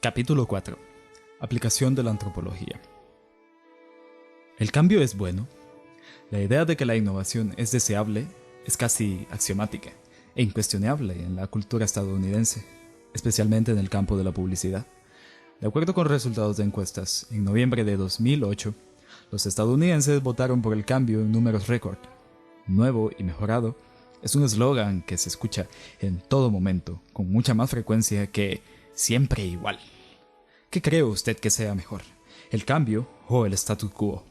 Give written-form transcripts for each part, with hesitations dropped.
Capítulo 4. Aplicación de la antropología. ¿El cambio es bueno? La idea de que la innovación es deseable es casi axiomática e incuestionable en la cultura estadounidense, especialmente en el campo de la publicidad. De acuerdo con resultados de encuestas, en noviembre de 2008, los estadounidenses votaron por el cambio en números récord. Nuevo y mejorado es un eslogan que se escucha en todo momento, con mucha más frecuencia que siempre igual. ¿Qué cree usted que sea mejor? ¿El cambio o el status quo?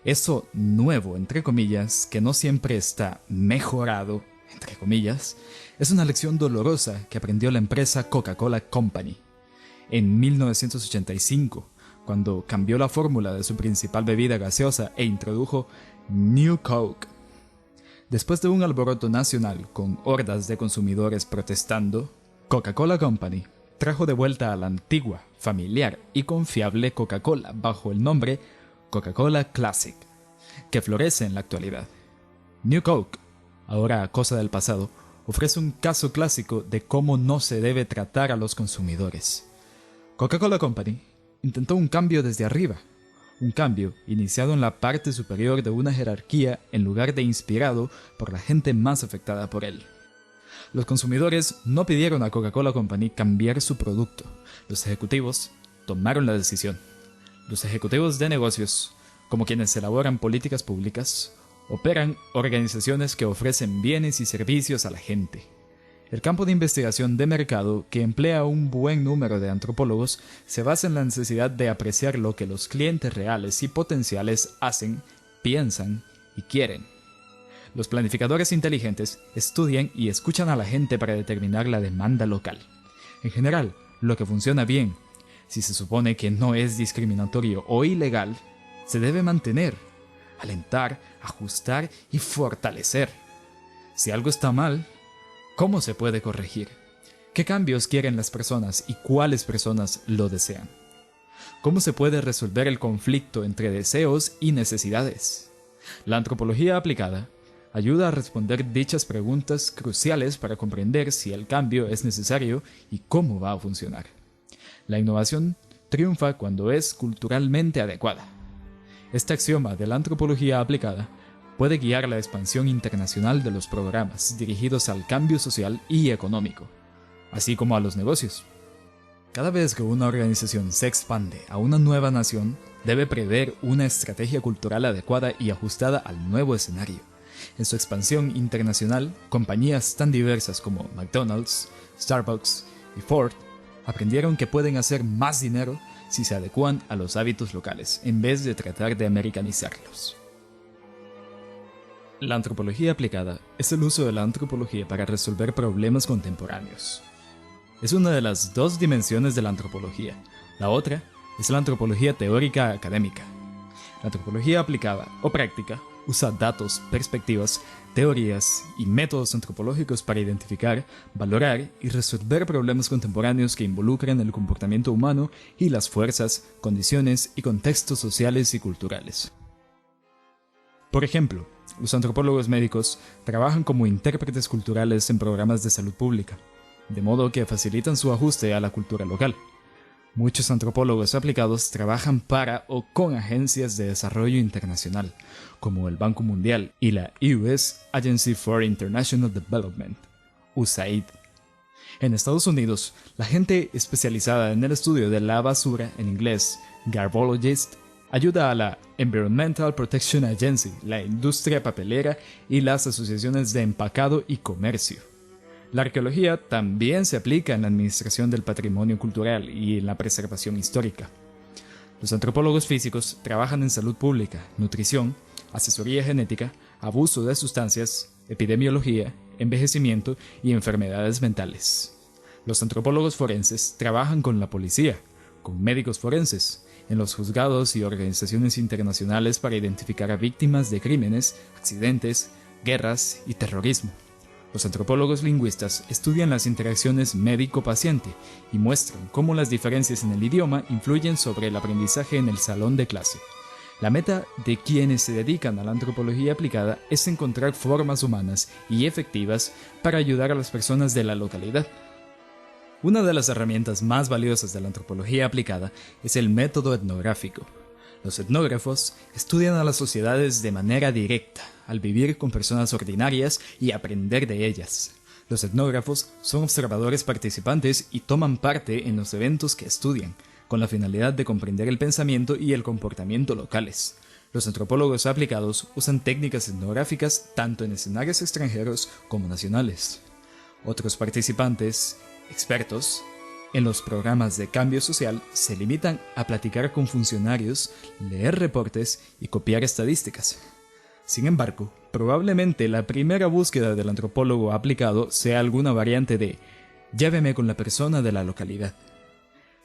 Eso nuevo, entre comillas, que no siempre está mejorado, entre comillas, es una lección dolorosa que aprendió la empresa Coca-Cola Company en 1985, cuando cambió la fórmula de su principal bebida gaseosa e introdujo New Coke. Después de un alboroto nacional con hordas de consumidores protestando, Coca-Cola Company trajo de vuelta a la antigua, familiar y confiable Coca-Cola bajo el nombre Coca-Cola Classic, que florece en la actualidad. New Coke, ahora cosa del pasado, ofrece un caso clásico de cómo no se debe tratar a los consumidores. Coca-Cola Company intentó un cambio desde arriba, un cambio iniciado en la parte superior de una jerarquía en lugar de inspirado por la gente más afectada por él. Los consumidores no pidieron a Coca-Cola Company cambiar su producto. Los ejecutivos tomaron la decisión. Los ejecutivos de negocios, como quienes elaboran políticas públicas, operan organizaciones que ofrecen bienes y servicios a la gente. El campo de investigación de mercado, que emplea un buen número de antropólogos, se basa en la necesidad de apreciar lo que los clientes reales y potenciales hacen, piensan y quieren. Los planificadores inteligentes estudian y escuchan a la gente para determinar la demanda local. En general, lo que funciona bien, si se supone que no es discriminatorio o ilegal, se debe mantener, alentar, ajustar y fortalecer. Si algo está mal, ¿cómo se puede corregir? ¿Qué cambios quieren las personas y cuáles personas lo desean? ¿Cómo se puede resolver el conflicto entre deseos y necesidades? La antropología aplicada ayuda a responder dichas preguntas cruciales para comprender si el cambio es necesario y cómo va a funcionar. La innovación triunfa cuando es culturalmente adecuada. Este axioma de la antropología aplicada puede guiar la expansión internacional de los programas dirigidos al cambio social y económico, así como a los negocios. Cada vez que una organización se expande a una nueva nación, debe prever una estrategia cultural adecuada y ajustada al nuevo escenario. En su expansión internacional, compañías tan diversas como McDonald's, Starbucks y Ford aprendieron que pueden hacer más dinero si se adecuan a los hábitos locales, en vez de tratar de americanizarlos. La antropología aplicada es el uso de la antropología para resolver problemas contemporáneos. Es una de las dos dimensiones de la antropología. La otra es la antropología teórica académica. La antropología aplicada o práctica usa datos, perspectivas, teorías y métodos antropológicos para identificar, valorar y resolver problemas contemporáneos que involucran el comportamiento humano y las fuerzas, condiciones y contextos sociales y culturales. Por ejemplo, los antropólogos médicos trabajan como intérpretes culturales en programas de salud pública, de modo que facilitan su ajuste a la cultura local. Muchos antropólogos aplicados trabajan para o con agencias de desarrollo internacional, como el Banco Mundial y la US Agency for International Development, USAID. En Estados Unidos, la gente especializada en el estudio de la basura, en inglés, garbologist, ayuda a la Environmental Protection Agency, la industria papelera y las asociaciones de empacado y comercio. La arqueología también se aplica en la administración del patrimonio cultural y en la preservación histórica. Los antropólogos físicos trabajan en salud pública, nutrición, asesoría genética, abuso de sustancias, epidemiología, envejecimiento y enfermedades mentales. Los antropólogos forenses trabajan con la policía, con médicos forenses, en los juzgados y organizaciones internacionales para identificar a víctimas de crímenes, accidentes, guerras y terrorismo. Los antropólogos lingüistas estudian las interacciones médico-paciente y muestran cómo las diferencias en el idioma influyen sobre el aprendizaje en el salón de clase. La meta de quienes se dedican a la antropología aplicada es encontrar formas humanas y efectivas para ayudar a las personas de la localidad. Una de las herramientas más valiosas de la antropología aplicada es el método etnográfico. Los etnógrafos estudian a las sociedades de manera directa, al vivir con personas ordinarias y aprender de ellas. Los etnógrafos son observadores participantes y toman parte en los eventos que estudian, con la finalidad de comprender el pensamiento y el comportamiento locales. Los antropólogos aplicados usan técnicas etnográficas tanto en escenarios extranjeros como nacionales. Otros participantes, expertos, en los programas de cambio social se limitan a platicar con funcionarios, leer reportes y copiar estadísticas. Sin embargo, probablemente la primera búsqueda del antropólogo aplicado sea alguna variante de "lléveme con la persona de la localidad".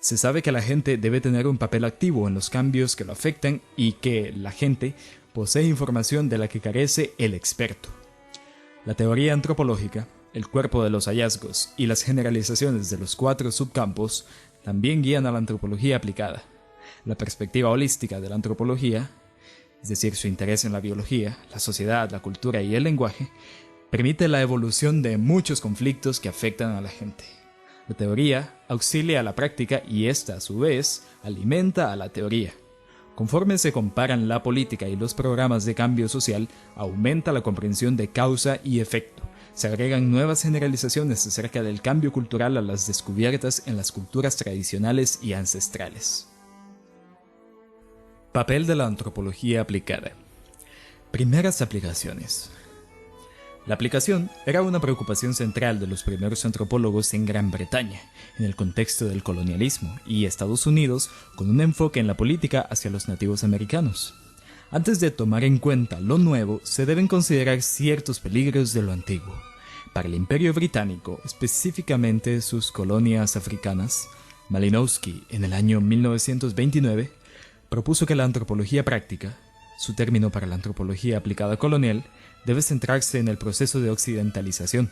Se sabe que la gente debe tener un papel activo en los cambios que lo afectan y que la gente posee información de la que carece el experto. La teoría antropológica, el cuerpo de los hallazgos y las generalizaciones de los 4 subcampos también guían a la antropología aplicada. La perspectiva holística de la antropología, es decir, su interés en la biología, la sociedad, la cultura y el lenguaje, permite la evolución de muchos conflictos que afectan a la gente. La teoría auxilia a la práctica y esta, a su vez, alimenta a la teoría. Conforme se comparan la política y los programas de cambio social, aumenta la comprensión de causa y efecto. Se agregan nuevas generalizaciones acerca del cambio cultural a las descubiertas en las culturas tradicionales y ancestrales. Papel de la antropología aplicada. Primeras aplicaciones. La aplicación era una preocupación central de los primeros antropólogos en Gran Bretaña, en el contexto del colonialismo, y Estados Unidos, con un enfoque en la política hacia los nativos americanos. Antes de tomar en cuenta lo nuevo, se deben considerar ciertos peligros de lo antiguo. Para el Imperio Británico, específicamente sus colonias africanas, Malinowski, en el año 1929, propuso que la antropología práctica, su término para la antropología aplicada colonial, debe centrarse en el proceso de occidentalización,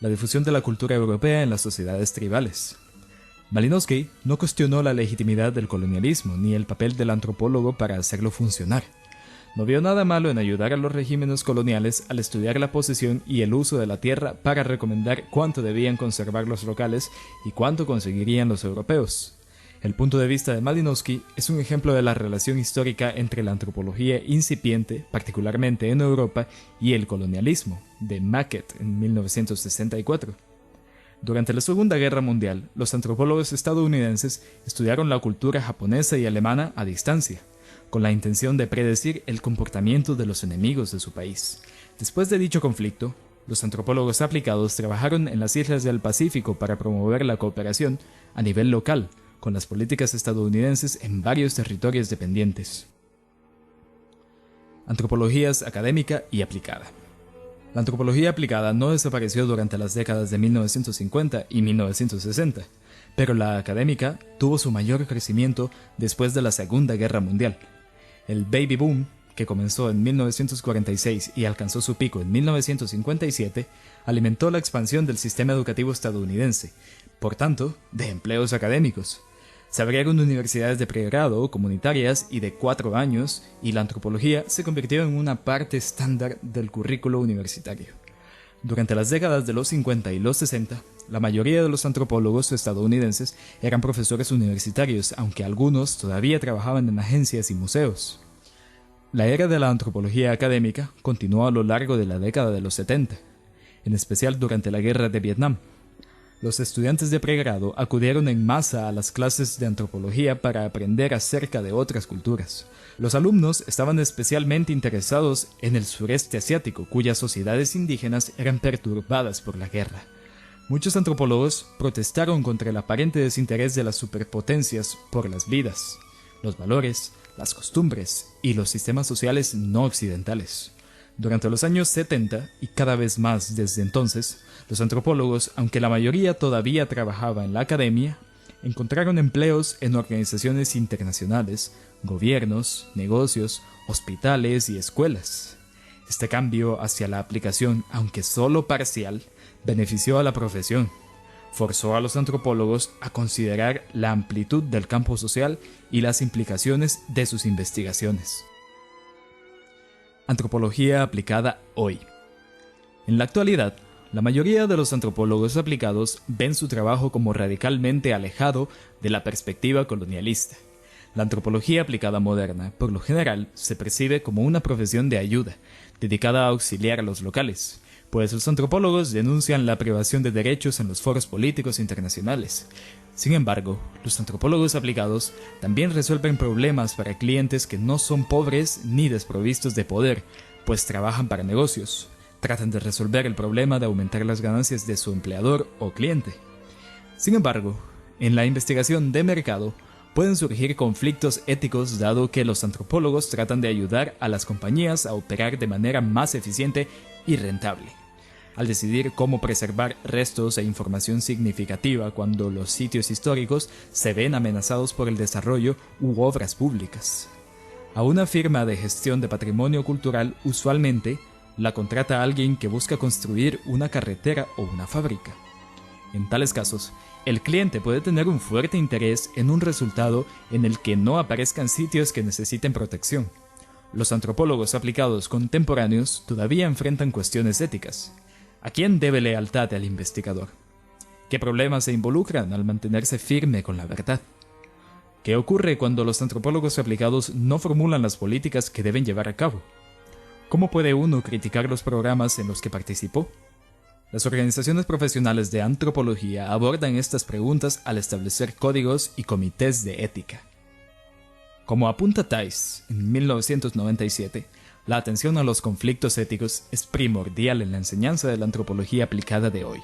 la difusión de la cultura europea en las sociedades tribales. Malinowski no cuestionó la legitimidad del colonialismo ni el papel del antropólogo para hacerlo funcionar. No vio nada malo en ayudar a los regímenes coloniales al estudiar la posesión y el uso de la tierra para recomendar cuánto debían conservar los locales y cuánto conseguirían los europeos. El punto de vista de Malinowski es un ejemplo de la relación histórica entre la antropología incipiente, particularmente en Europa, y el colonialismo, de Mackett en 1964. Durante la Segunda Guerra Mundial, los antropólogos estadounidenses estudiaron la cultura japonesa y alemana a distancia, con la intención de predecir el comportamiento de los enemigos de su país. Después de dicho conflicto, los antropólogos aplicados trabajaron en las islas del Pacífico para promover la cooperación a nivel local, con las políticas estadounidenses en varios territorios dependientes. Antropologías académica y aplicada. La antropología aplicada no desapareció durante las décadas de 1950 y 1960, pero la académica tuvo su mayor crecimiento después de la Segunda Guerra Mundial. El baby boom, que comenzó en 1946 y alcanzó su pico en 1957, alimentó la expansión del sistema educativo estadounidense, por tanto, de empleos académicos. Se abrieron universidades de pregrado, comunitarias y de 4 años, y la antropología se convirtió en una parte estándar del currículo universitario. Durante las décadas de los 50 y los 60, la mayoría de los antropólogos estadounidenses eran profesores universitarios, aunque algunos todavía trabajaban en agencias y museos. La era de la antropología académica continuó a lo largo de la década de los 70, en especial durante la Guerra de Vietnam. Los estudiantes de pregrado acudieron en masa a las clases de antropología para aprender acerca de otras culturas. Los alumnos estaban especialmente interesados en el sureste asiático, cuyas sociedades indígenas eran perturbadas por la guerra. Muchos antropólogos protestaron contra el aparente desinterés de las superpotencias por las vidas, los valores, las costumbres y los sistemas sociales no occidentales. Durante los años 70, y cada vez más desde entonces, los antropólogos, aunque la mayoría todavía trabajaba en la academia, encontraron empleos en organizaciones internacionales, gobiernos, negocios, hospitales y escuelas. Este cambio hacia la aplicación, aunque solo parcial, benefició a la profesión. Forzó a los antropólogos a considerar la amplitud del campo social y las implicaciones de sus investigaciones. Antropología aplicada hoy. En la actualidad, La mayoría de los antropólogos aplicados ven su trabajo como radicalmente alejado de la perspectiva colonialista. La antropología aplicada moderna, por lo general, se percibe como una profesión de ayuda, dedicada a auxiliar a los locales, pues los antropólogos denuncian la privación de derechos en los foros políticos internacionales. Sin embargo, los antropólogos aplicados también resuelven problemas para clientes que no son pobres ni desprovistos de poder, pues trabajan para negocios. Tratan de resolver el problema de aumentar las ganancias de su empleador o cliente. Sin embargo, en la investigación de mercado pueden surgir conflictos éticos dado que los antropólogos tratan de ayudar a las compañías a operar de manera más eficiente y rentable, al decidir cómo preservar restos e información significativa cuando los sitios históricos se ven amenazados por el desarrollo u obras públicas. A una firma de gestión de patrimonio cultural usualmente la contrata alguien que busca construir una carretera o una fábrica. En tales casos, el cliente puede tener un fuerte interés en un resultado en el que no aparezcan sitios que necesiten protección. Los antropólogos aplicados contemporáneos todavía enfrentan cuestiones éticas. ¿A quién debe lealtad al investigador? ¿Qué problemas se involucran al mantenerse firme con la verdad? ¿Qué ocurre cuando los antropólogos aplicados no formulan las políticas que deben llevar a cabo? ¿Cómo puede uno criticar los programas en los que participó? Las organizaciones profesionales de antropología abordan estas preguntas al establecer códigos y comités de ética. Como apunta Tice en 1997, la atención a los conflictos éticos es primordial en la enseñanza de la antropología aplicada de hoy.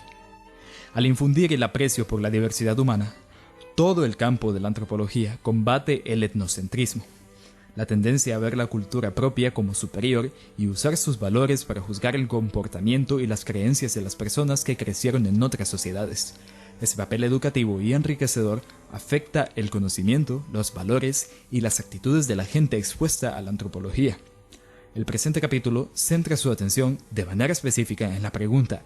Al infundir el aprecio por la diversidad humana, todo el campo de la antropología combate el etnocentrismo, la tendencia a ver la cultura propia como superior y usar sus valores para juzgar el comportamiento y las creencias de las personas que crecieron en otras sociedades. Ese papel educativo y enriquecedor afecta el conocimiento, los valores y las actitudes de la gente expuesta a la antropología. El presente capítulo centra su atención de manera específica en la pregunta: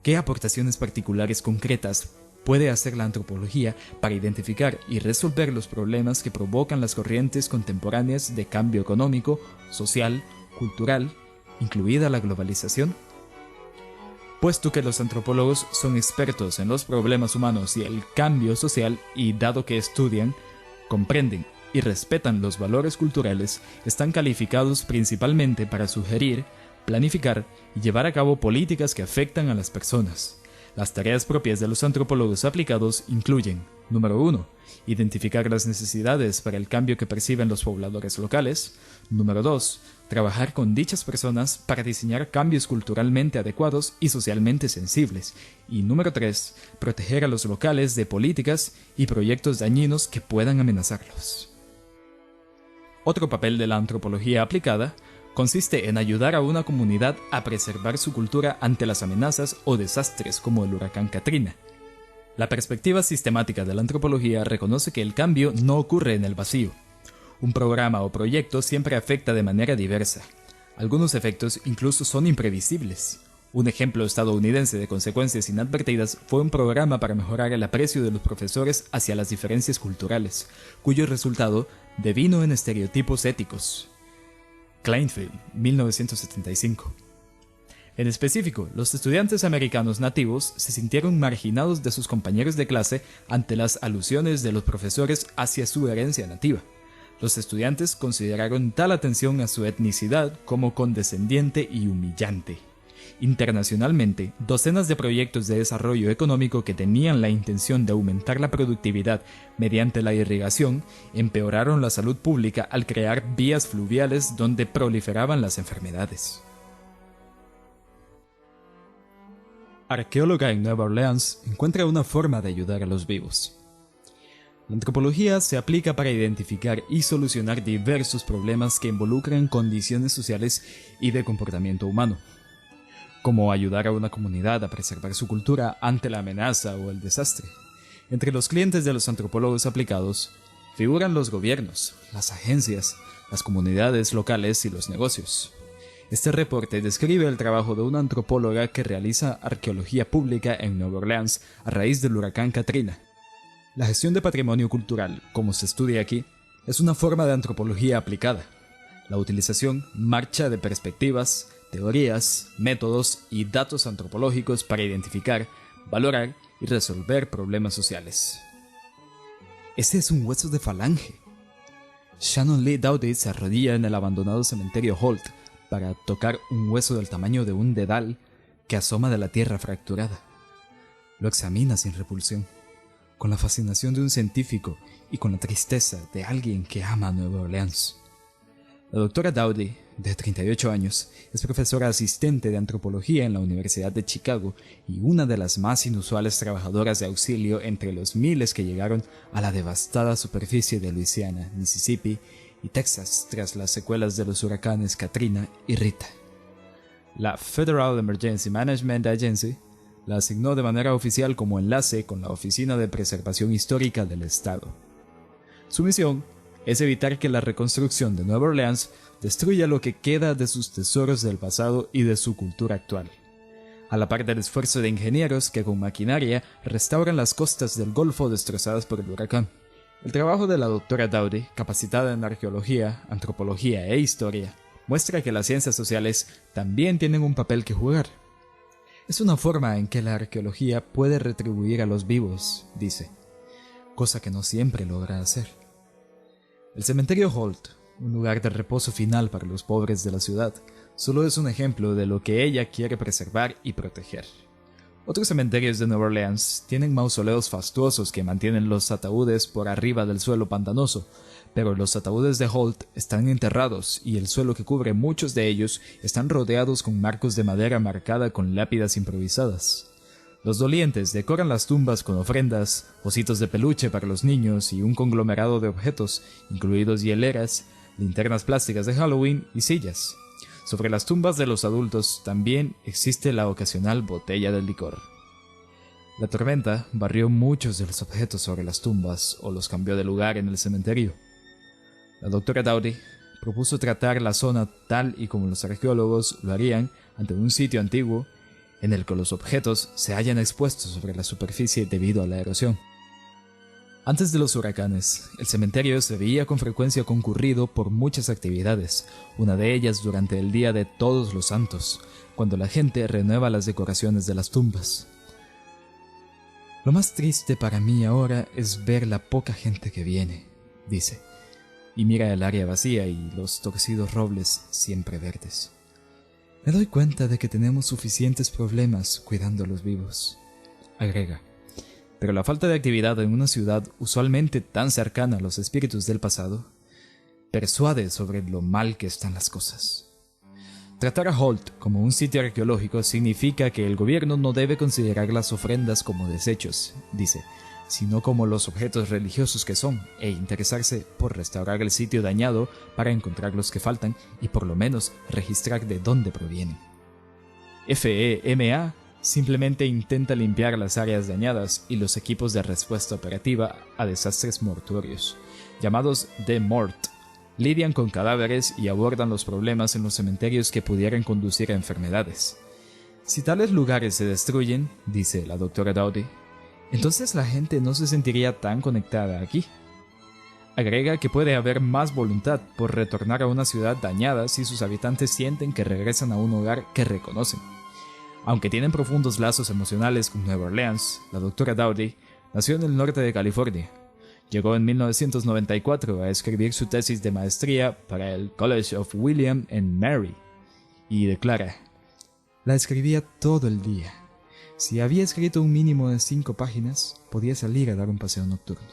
¿qué aportaciones particulares concretas puede hacer la antropología para identificar y resolver los problemas que provocan las corrientes contemporáneas de cambio económico, social, cultural, incluida la globalización? Puesto que los antropólogos son expertos en los problemas humanos y el cambio social, y dado que estudian, comprenden y respetan los valores culturales, están calificados principalmente para sugerir, planificar y llevar a cabo políticas que afectan a las personas. Las tareas propias de los antropólogos aplicados incluyen: número 1. Identificar las necesidades para el cambio que perciben los pobladores locales. Número 2. Trabajar con dichas personas para diseñar cambios culturalmente adecuados y socialmente sensibles. Y número 3. Proteger a los locales de políticas y proyectos dañinos que puedan amenazarlos. Otro papel de la antropología aplicada consiste en ayudar a una comunidad a preservar su cultura ante las amenazas o desastres como el huracán Katrina. La perspectiva sistemática de la antropología reconoce que el cambio no ocurre en el vacío. Un programa o proyecto siempre afecta de manera diversa. Algunos efectos incluso son imprevisibles. Un ejemplo estadounidense de consecuencias inadvertidas fue un programa para mejorar el aprecio de los profesores hacia las diferencias culturales, cuyo resultado devino en estereotipos éticos. Kleinfeld, 1975. En específico, los estudiantes americanos nativos se sintieron marginados de sus compañeros de clase ante las alusiones de los profesores hacia su herencia nativa. Los estudiantes consideraron tal atención a su etnicidad como condescendiente y humillante. Internacionalmente, docenas de proyectos de desarrollo económico que tenían la intención de aumentar la productividad mediante la irrigación empeoraron la salud pública al crear vías fluviales donde proliferaban las enfermedades. Arqueóloga en Nueva Orleans encuentra una forma de ayudar a los vivos. La antropología se aplica para identificar y solucionar diversos problemas que involucran condiciones sociales y de comportamiento humano, como ayudar a una comunidad a preservar su cultura ante la amenaza o el desastre. Entre los clientes de los antropólogos aplicados figuran los gobiernos, las agencias, las comunidades locales y los negocios. Este reporte describe el trabajo de una antropóloga que realiza arqueología pública en Nueva Orleans a raíz del huracán Katrina. La gestión de patrimonio cultural, como se estudia aquí, es una forma de antropología aplicada. La utilización marcha de perspectivas, teorías, métodos y datos antropológicos para identificar, valorar y resolver problemas sociales. Ese es un hueso de falange. Shannon Lee Dowdy se arrodilla en el abandonado cementerio Holt para tocar un hueso del tamaño de un dedal que asoma de la tierra fracturada. Lo examina sin repulsión, con la fascinación de un científico y con la tristeza de alguien que ama a Nueva Orleans. La doctora Dowdy, de 38 años, es profesora asistente de antropología en la Universidad de Chicago y una de las más inusuales trabajadoras de auxilio entre los miles que llegaron a la devastada superficie de Luisiana, Mississippi y Texas tras las secuelas de los huracanes Katrina y Rita. La Federal Emergency Management Agency la asignó de manera oficial como enlace con la Oficina de Preservación Histórica del Estado. Su misión es evitar que la reconstrucción de Nueva Orleans destruya lo que queda de sus tesoros del pasado y de su cultura actual, a la par del esfuerzo de ingenieros que con maquinaria restauran las costas del Golfo destrozadas por el huracán. El trabajo de la doctora Dowdy, capacitada en arqueología, antropología e historia, muestra que las ciencias sociales también tienen un papel que jugar. Es una forma en que la arqueología puede retribuir a los vivos, dice, cosa que no siempre logra hacer. El cementerio Holt, un lugar de reposo final para los pobres de la ciudad, solo es un ejemplo de lo que ella quiere preservar y proteger. Otros cementerios de Nueva Orleans tienen mausoleos fastuosos que mantienen los ataúdes por arriba del suelo pantanoso, pero los ataúdes de Holt están enterrados y el suelo que cubre muchos de ellos están rodeados con marcos de madera marcada con lápidas improvisadas. Los dolientes decoran las tumbas con ofrendas, ositos de peluche para los niños y un conglomerado de objetos, incluidos hieleras, linternas plásticas de Halloween y sillas. Sobre las tumbas de los adultos también existe la ocasional botella de licor. La tormenta barrió muchos de los objetos sobre las tumbas o los cambió de lugar en el cementerio. La doctora Dowdy propuso tratar la zona tal y como los arqueólogos lo harían ante un sitio antiguo en el que los objetos se hallan expuestos sobre la superficie debido a la erosión. Antes de los huracanes, el cementerio se veía con frecuencia concurrido por muchas actividades, una de ellas durante el Día de Todos los Santos, cuando la gente renueva las decoraciones de las tumbas. Lo más triste para mí ahora es ver la poca gente que viene, dice, y mira el área vacía y los torcidos robles siempre verdes. Me doy cuenta de que tenemos suficientes problemas cuidando a los vivos, agrega. Pero la falta de actividad en una ciudad usualmente tan cercana a los espíritus del pasado persuade sobre lo mal que están las cosas. Tratar a Holt como un sitio arqueológico significa que el gobierno no debe considerar las ofrendas como desechos, dice, sino como los objetos religiosos que son, e interesarse por restaurar el sitio dañado para encontrar los que faltan y por lo menos registrar de dónde provienen. FEMA simplemente intenta limpiar las áreas dañadas y los equipos de respuesta operativa a desastres mortuorios, llamados DEMORT, lidian con cadáveres y abordan los problemas en los cementerios que pudieran conducir a enfermedades. Si tales lugares se destruyen, dice la doctora Dowdy, entonces la gente no se sentiría tan conectada aquí. Agrega que puede haber más voluntad por retornar a una ciudad dañada si sus habitantes sienten que regresan a un hogar que reconocen. Aunque tienen profundos lazos emocionales con Nueva Orleans, la doctora Dowdy nació en el norte de California. Llegó en 1994 a escribir su tesis de maestría para el College of William and Mary y declara: "La escribía todo el día. Si había escrito un mínimo de 5 páginas, podía salir a dar un paseo nocturno".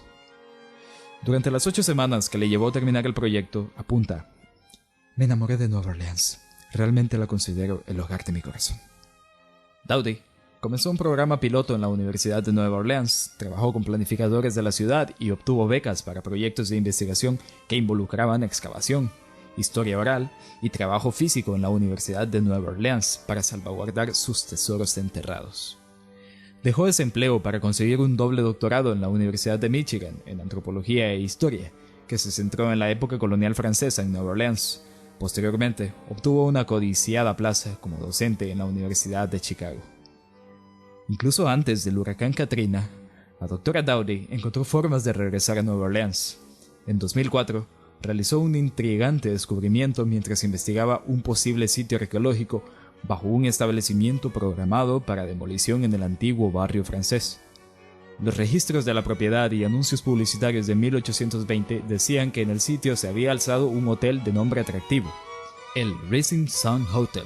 Durante las 8 semanas que le llevó a terminar el proyecto, apunta: "Me enamoré de Nueva Orleans. Realmente la considero el hogar de mi corazón". Dowdy comenzó un programa piloto en la Universidad de Nueva Orleans, trabajó con planificadores de la ciudad y obtuvo becas para proyectos de investigación que involucraban excavación, historia oral y trabajo físico en la Universidad de Nueva Orleans para salvaguardar sus tesoros enterrados. Dejó ese empleo para conseguir un doble doctorado en la Universidad de Michigan en antropología e historia, que se centró en la época colonial francesa en Nueva Orleans. Posteriormente, obtuvo una codiciada plaza como docente en la Universidad de Chicago. Incluso antes del huracán Katrina, la doctora Dowdy encontró formas de regresar a Nueva Orleans. En 2004, realizó un intrigante descubrimiento mientras investigaba un posible sitio arqueológico bajo un establecimiento programado para demolición en el antiguo barrio francés. Los registros de la propiedad y anuncios publicitarios de 1820 decían que en el sitio se había alzado un hotel de nombre atractivo, el Rising Sun Hotel,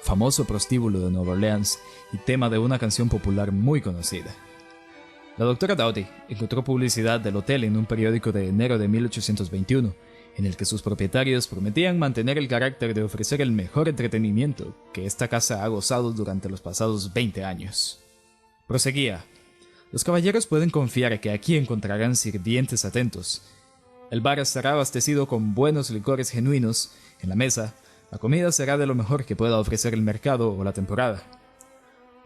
famoso prostíbulo de Nueva Orleans y tema de una canción popular muy conocida. La doctora Doughty encontró publicidad del hotel en un periódico de enero de 1821, en el que sus propietarios prometían mantener el carácter de ofrecer el mejor entretenimiento que esta casa ha gozado durante los pasados 20 años. Proseguía: los caballeros pueden confiar que aquí encontrarán sirvientes atentos. El bar estará abastecido con buenos licores genuinos. En la mesa, la comida será de lo mejor que pueda ofrecer el mercado o la temporada.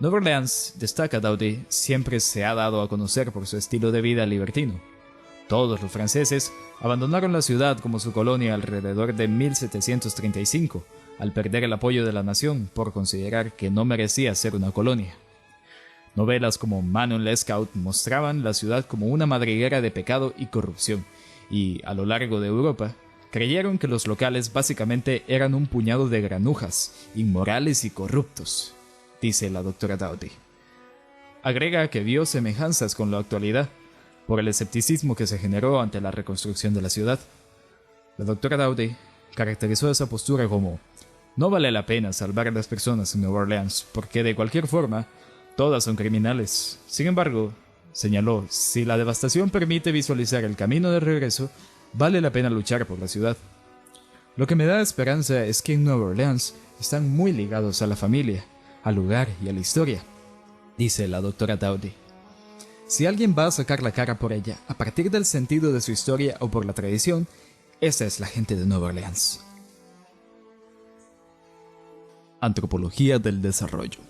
Nueva Orleans, destaca Doughty, siempre se ha dado a conocer por su estilo de vida libertino. Todos los franceses abandonaron la ciudad como su colonia alrededor de 1735, al perder el apoyo de la nación por considerar que no merecía ser una colonia. Novelas como Manon Lescaut mostraban la ciudad como una madriguera de pecado y corrupción, y, a lo largo de Europa, creyeron que los locales básicamente eran un puñado de granujas, inmorales y corruptos, dice la doctora Doughty. Agrega que vio semejanzas con la actualidad, por el escepticismo que se generó ante la reconstrucción de la ciudad. La doctora Doughty caracterizó esa postura como: no vale la pena salvar a las personas en Nueva Orleans, porque de cualquier forma, todas son criminales. Sin embargo, señaló, si la devastación permite visualizar el camino de regreso, vale la pena luchar por la ciudad. Lo que me da esperanza es que en Nueva Orleans están muy ligados a la familia, al lugar y a la historia, dice la doctora Doughty. Si alguien va a sacar la cara por ella a partir del sentido de su historia o por la tradición, esa es la gente de Nueva Orleans. Antropología del desarrollo.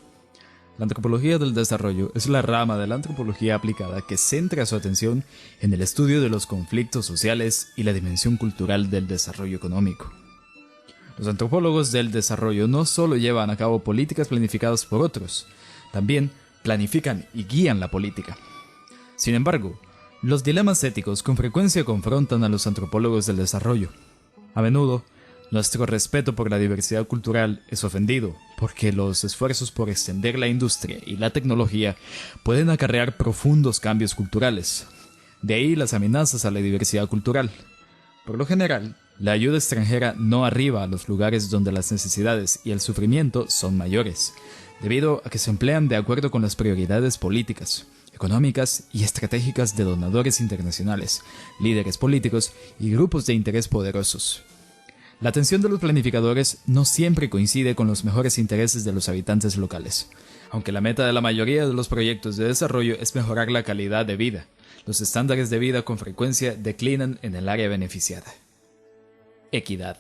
La antropología del desarrollo es la rama de la antropología aplicada que centra su atención en el estudio de los conflictos sociales y la dimensión cultural del desarrollo económico. Los antropólogos del desarrollo no solo llevan a cabo políticas planificadas por otros, también planifican y guían la política. Sin embargo, los dilemas éticos con frecuencia confrontan a los antropólogos del desarrollo. A menudo, nuestro respeto por la diversidad cultural es ofendido, porque los esfuerzos por extender la industria y la tecnología pueden acarrear profundos cambios culturales. De ahí las amenazas a la diversidad cultural. Por lo general, la ayuda extranjera no arriba a los lugares donde las necesidades y el sufrimiento son mayores, debido a que se emplean de acuerdo con las prioridades políticas, económicas y estratégicas de donadores internacionales, líderes políticos y grupos de interés poderosos. La atención de los planificadores no siempre coincide con los mejores intereses de los habitantes locales. Aunque la meta de la mayoría de los proyectos de desarrollo es mejorar la calidad de vida, los estándares de vida con frecuencia declinan en el área beneficiada. Equidad.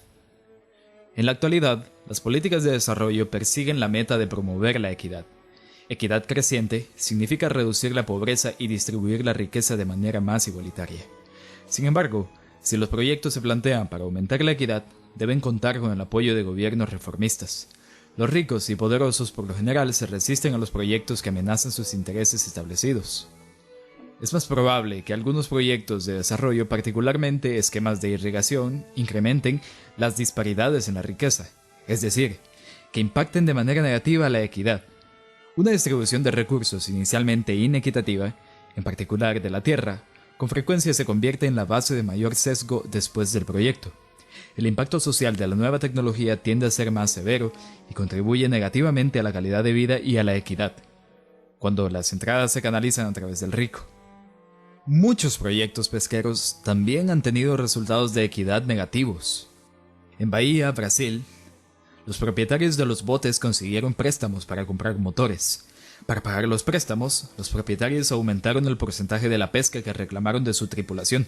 En la actualidad, las políticas de desarrollo persiguen la meta de promover la equidad. Equidad creciente significa reducir la pobreza y distribuir la riqueza de manera más igualitaria. Sin embargo, si los proyectos se plantean para aumentar la equidad, deben contar con el apoyo de gobiernos reformistas. Los ricos y poderosos por lo general se resisten a los proyectos que amenazan sus intereses establecidos. Es más probable que algunos proyectos de desarrollo, particularmente esquemas de irrigación, incrementen las disparidades en la riqueza, es decir, que impacten de manera negativa la equidad. Una distribución de recursos inicialmente inequitativa, en particular de la tierra, con frecuencia se convierte en la base de mayor sesgo después del proyecto. El impacto social de la nueva tecnología tiende a ser más severo y contribuye negativamente a la calidad de vida y a la equidad, cuando las entradas se canalizan a través del rico. Muchos proyectos pesqueros también han tenido resultados de equidad negativos. En Bahía, Brasil, los propietarios de los botes consiguieron préstamos para comprar motores. Para pagar los préstamos, los propietarios aumentaron el porcentaje de la pesca que reclamaron de su tripulación.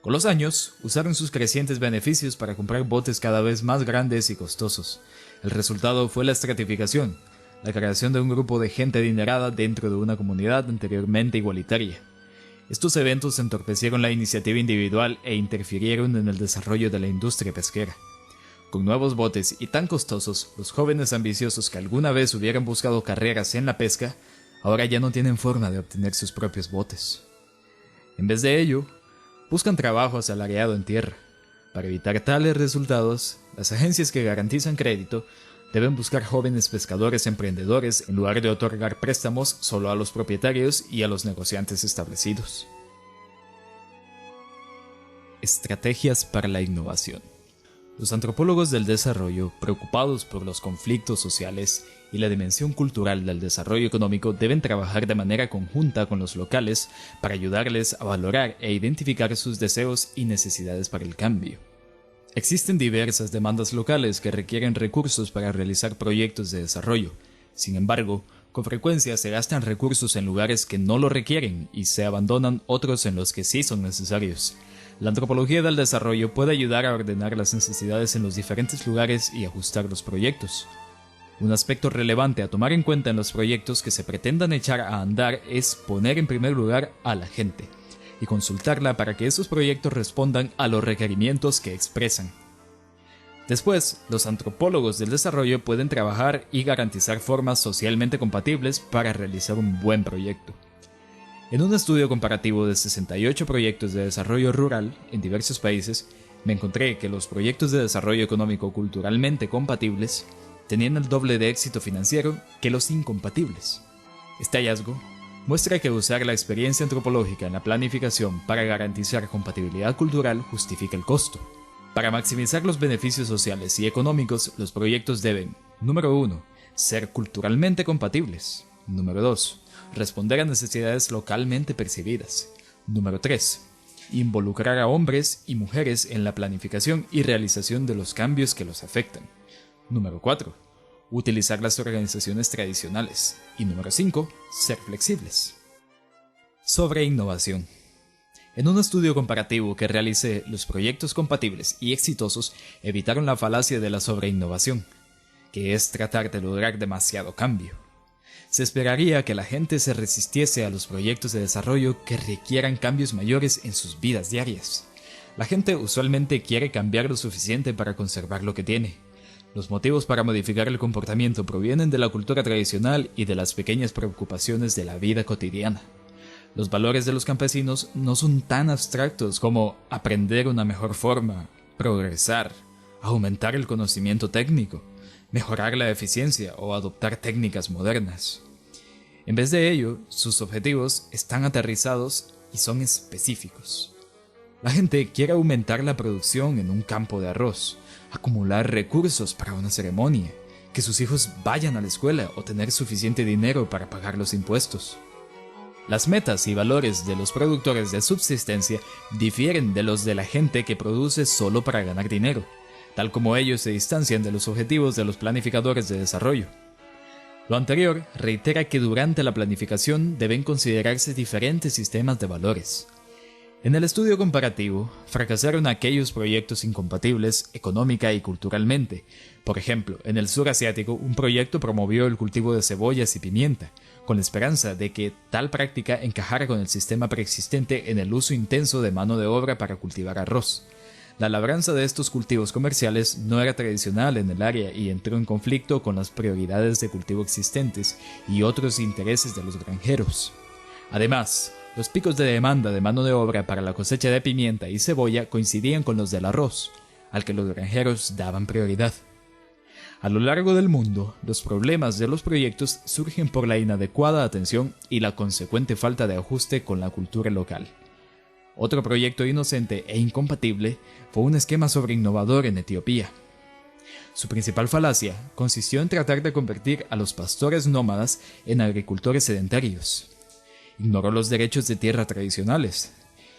Con los años, usaron sus crecientes beneficios para comprar botes cada vez más grandes y costosos. El resultado fue la estratificación, la creación de un grupo de gente adinerada dentro de una comunidad anteriormente igualitaria. Estos eventos entorpecieron la iniciativa individual e interfirieron en el desarrollo de la industria pesquera. Con nuevos botes y tan costosos, los jóvenes ambiciosos que alguna vez hubieran buscado carreras en la pesca, ahora ya no tienen forma de obtener sus propios botes. En vez de ello, buscan trabajo asalariado en tierra. Para evitar tales resultados, las agencias que garantizan crédito deben buscar jóvenes pescadores emprendedores en lugar de otorgar préstamos solo a los propietarios y a los negociantes establecidos. Estrategias para la innovación. Los antropólogos del desarrollo, preocupados por los conflictos sociales y la dimensión cultural del desarrollo económico, deben trabajar de manera conjunta con los locales para ayudarles a valorar e identificar sus deseos y necesidades para el cambio. Existen diversas demandas locales que requieren recursos para realizar proyectos de desarrollo. Sin embargo, con frecuencia se gastan recursos en lugares que no lo requieren y se abandonan otros en los que sí son necesarios. La antropología del desarrollo puede ayudar a ordenar las necesidades en los diferentes lugares y ajustar los proyectos. Un aspecto relevante a tomar en cuenta en los proyectos que se pretendan echar a andar es poner en primer lugar a la gente y consultarla para que esos proyectos respondan a los requerimientos que expresan. Después, los antropólogos del desarrollo pueden trabajar y garantizar formas socialmente compatibles para realizar un buen proyecto. En un estudio comparativo de 68 proyectos de desarrollo rural en diversos países, me encontré que los proyectos de desarrollo económico culturalmente compatibles tenían el doble de éxito financiero que los incompatibles. Este hallazgo muestra que usar la experiencia antropológica en la planificación para garantizar compatibilidad cultural justifica el costo. Para maximizar los beneficios sociales y económicos, los proyectos deben, número 1, ser culturalmente compatibles. Número 2, responder a necesidades localmente percibidas. Número 3, involucrar a hombres y mujeres en la planificación y realización de los cambios que los afectan. Número 4, utilizar las organizaciones tradicionales. Y número 5, ser flexibles. Sobre innovación. En un estudio comparativo que realicé, los proyectos compatibles y exitosos evitaron la falacia de la sobreinnovación, que es tratar de lograr demasiado cambio. Se esperaría que la gente se resistiese a los proyectos de desarrollo que requieran cambios mayores en sus vidas diarias. La gente usualmente quiere cambiar lo suficiente para conservar lo que tiene. Los motivos para modificar el comportamiento provienen de la cultura tradicional y de las pequeñas preocupaciones de la vida cotidiana. Los valores de los campesinos no son tan abstractos como aprender una mejor forma, progresar, aumentar el conocimiento técnico, mejorar la eficiencia o adoptar técnicas modernas. En vez de ello, sus objetivos están aterrizados y son específicos. La gente quiere aumentar la producción en un campo de arroz, acumular recursos para una ceremonia, que sus hijos vayan a la escuela o tener suficiente dinero para pagar los impuestos. Las metas y valores de los productores de subsistencia difieren de los de la gente que produce solo para ganar dinero, tal como ellos se distancian de los objetivos de los planificadores de desarrollo. Lo anterior reitera que durante la planificación deben considerarse diferentes sistemas de valores. En el estudio comparativo, fracasaron aquellos proyectos incompatibles económica y culturalmente. Por ejemplo, en el sur asiático, un proyecto promovió el cultivo de cebollas y pimienta, con la esperanza de que tal práctica encajara con el sistema preexistente en el uso intenso de mano de obra para cultivar arroz. La labranza de estos cultivos comerciales no era tradicional en el área y entró en conflicto con las prioridades de cultivo existentes y otros intereses de los granjeros. Además, los picos de demanda de mano de obra para la cosecha de pimienta y cebolla coincidían con los del arroz, al que los granjeros daban prioridad. A lo largo del mundo, los problemas de los proyectos surgen por la inadecuada atención y la consecuente falta de ajuste con la cultura local. Otro proyecto inocente e incompatible fue un esquema sobreinnovador en Etiopía. Su principal falacia consistió en tratar de convertir a los pastores nómadas en agricultores sedentarios. Ignoró los derechos de tierra tradicionales.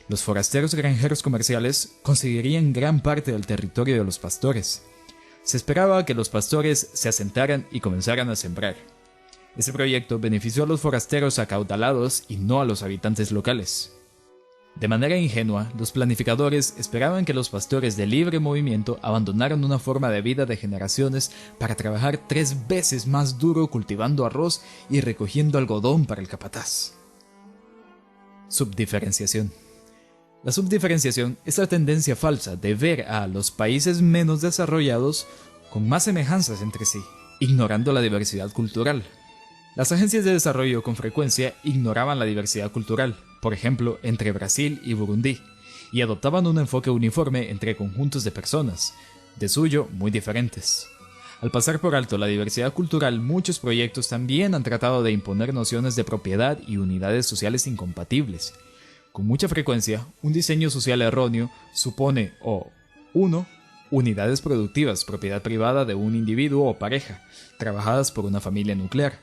Los forasteros granjeros comerciales conseguirían gran parte del territorio de los pastores. Se esperaba que los pastores se asentaran y comenzaran a sembrar. Ese proyecto benefició a los forasteros acaudalados y no a los habitantes locales. De manera ingenua, los planificadores esperaban que los pastores de libre movimiento abandonaran una forma de vida de generaciones para trabajar 3 veces más duro cultivando arroz y recogiendo algodón para el capataz. Subdiferenciación. La subdiferenciación es la tendencia falsa de ver a los países menos desarrollados con más semejanzas entre sí, ignorando la diversidad cultural. Las agencias de desarrollo con frecuencia ignoraban la diversidad cultural, por ejemplo, entre Brasil y Burundi, y adoptaban un enfoque uniforme entre conjuntos de personas, de suyo muy diferentes. Al pasar por alto la diversidad cultural, muchos proyectos también han tratado de imponer nociones de propiedad y unidades sociales incompatibles. Con mucha frecuencia, un diseño social erróneo supone 1. Unidades productivas, propiedad privada de un individuo o pareja, trabajadas por una familia nuclear.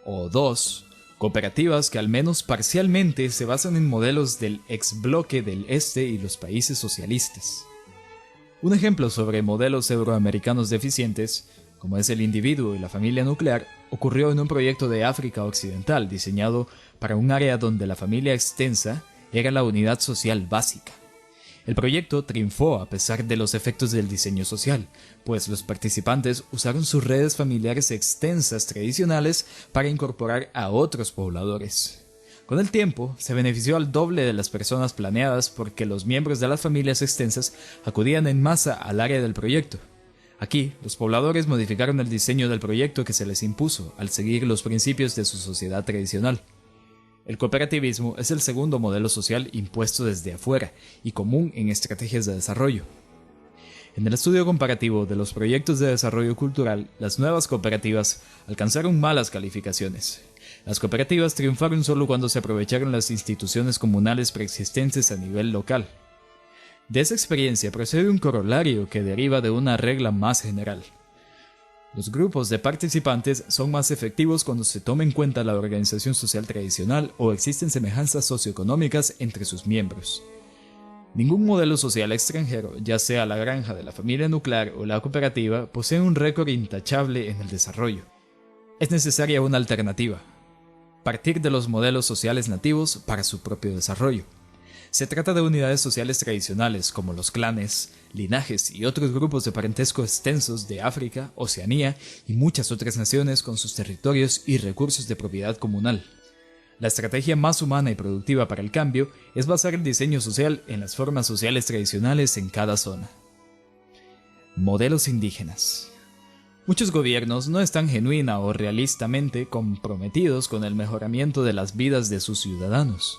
O 2. Cooperativas que al menos parcialmente se basan en modelos del ex bloque del Este y los países socialistas. Un ejemplo sobre modelos euroamericanos deficientes, como es el individuo y la familia nuclear, ocurrió en un proyecto de África Occidental diseñado para un área donde la familia extensa era la unidad social básica. El proyecto triunfó a pesar de los efectos del diseño social, pues los participantes usaron sus redes familiares extensas tradicionales para incorporar a otros pobladores. Con el tiempo, se benefició al doble de las personas planeadas porque los miembros de las familias extensas acudían en masa al área del proyecto. Aquí, los pobladores modificaron el diseño del proyecto que se les impuso al seguir los principios de su sociedad tradicional. El cooperativismo es el segundo modelo social impuesto desde afuera y común en estrategias de desarrollo. En el estudio comparativo de los proyectos de desarrollo cultural, las nuevas cooperativas alcanzaron malas calificaciones. Las cooperativas triunfaron solo cuando se aprovecharon las instituciones comunales preexistentes a nivel local. De esa experiencia procede un corolario que deriva de una regla más general. Los grupos de participantes son más efectivos cuando se toma en cuenta la organización social tradicional o existen semejanzas socioeconómicas entre sus miembros. Ningún modelo social extranjero, ya sea la granja de la familia nuclear o la cooperativa, posee un récord intachable en el desarrollo. Es necesaria una alternativa: partir de los modelos sociales nativos para su propio desarrollo. Se trata de unidades sociales tradicionales como los clanes, linajes y otros grupos de parentesco extensos de África, Oceanía y muchas otras naciones con sus territorios y recursos de propiedad comunal. La estrategia más humana y productiva para el cambio es basar el diseño social en las formas sociales tradicionales en cada zona. Modelos indígenas. Muchos gobiernos no están genuina o realistamente comprometidos con el mejoramiento de las vidas de sus ciudadanos.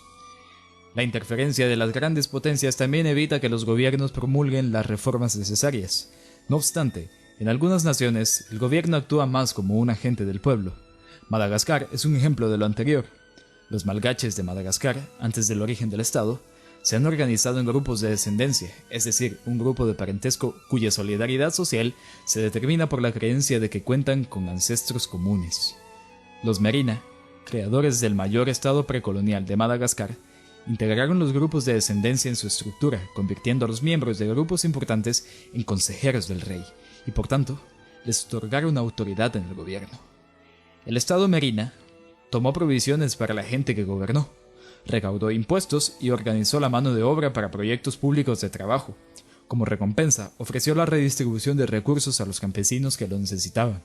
La interferencia de las grandes potencias también evita que los gobiernos promulguen las reformas necesarias. No obstante, en algunas naciones, el gobierno actúa más como un agente del pueblo. Madagascar es un ejemplo de lo anterior. Los malgaches de Madagascar, antes del origen del Estado, se han organizado en grupos de descendencia, es decir, un grupo de parentesco cuya solidaridad social se determina por la creencia de que cuentan con ancestros comunes. Los Merina, creadores del mayor estado precolonial de Madagascar, integraron los grupos de descendencia en su estructura, convirtiendo a los miembros de grupos importantes en consejeros del rey, y por tanto, les otorgaron autoridad en el gobierno. El Estado Merina tomó provisiones para la gente que gobernó, recaudó impuestos y organizó la mano de obra para proyectos públicos de trabajo. Como recompensa, ofreció la redistribución de recursos a los campesinos que lo necesitaban.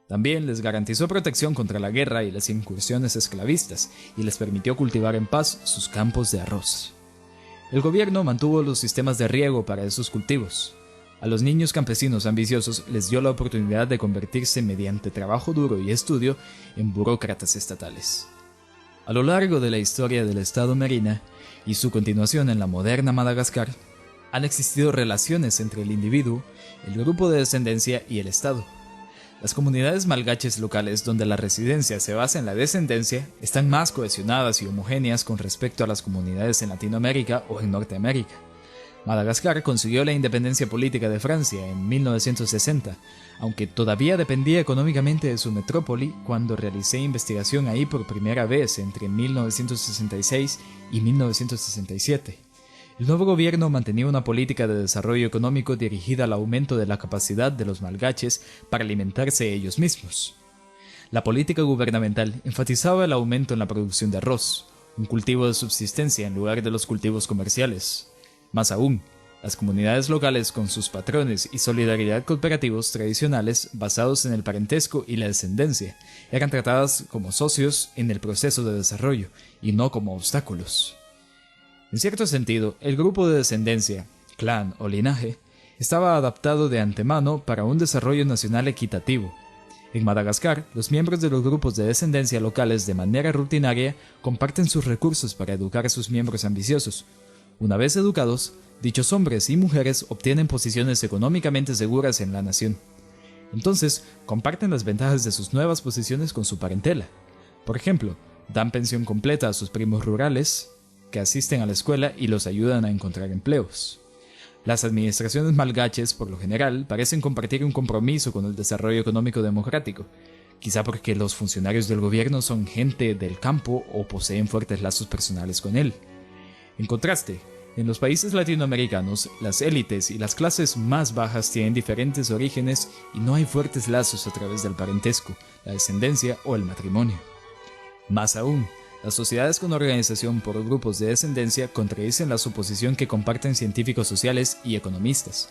También les garantizó protección contra la guerra y las incursiones esclavistas y les permitió cultivar en paz sus campos de arroz. El gobierno mantuvo los sistemas de riego para esos cultivos. A los niños campesinos ambiciosos les dio la oportunidad de convertirse mediante trabajo duro y estudio en burócratas estatales. A lo largo de la historia del Estado Merina y su continuación en la moderna Madagascar, han existido relaciones entre el individuo, el grupo de descendencia y el Estado. Las comunidades malgaches locales donde la residencia se basa en la descendencia están más cohesionadas y homogéneas con respecto a las comunidades en Latinoamérica o en Norteamérica. Madagascar consiguió la independencia política de Francia en 1960, aunque todavía dependía económicamente de su metrópoli cuando realicé investigación ahí por primera vez entre 1966 y 1967. El nuevo gobierno mantenía una política de desarrollo económico dirigida al aumento de la capacidad de los malgaches para alimentarse ellos mismos. La política gubernamental enfatizaba el aumento en la producción de arroz, un cultivo de subsistencia en lugar de los cultivos comerciales. Más aún, las comunidades locales con sus patrones y solidaridad cooperativos tradicionales basados en el parentesco y la descendencia eran tratadas como socios en el proceso de desarrollo y no como obstáculos. En cierto sentido, el grupo de descendencia, clan o linaje, estaba adaptado de antemano para un desarrollo nacional equitativo. En Madagascar, los miembros de los grupos de descendencia locales de manera rutinaria comparten sus recursos para educar a sus miembros ambiciosos, Una vez educados, dichos hombres y mujeres obtienen posiciones económicamente seguras en la nación. Entonces, comparten las ventajas de sus nuevas posiciones con su parentela. Por ejemplo, dan pensión completa a sus primos rurales, que asisten a la escuela y los ayudan a encontrar empleos. Las administraciones malgaches, por lo general, parecen compartir un compromiso con el desarrollo económico democrático, quizá porque los funcionarios del gobierno son gente del campo o poseen fuertes lazos personales con él. En contraste, en los países latinoamericanos, las élites y las clases más bajas tienen diferentes orígenes y no hay fuertes lazos a través del parentesco, la descendencia o el matrimonio. Más aún, las sociedades con organización por grupos de descendencia contradicen la suposición que comparten científicos sociales y economistas,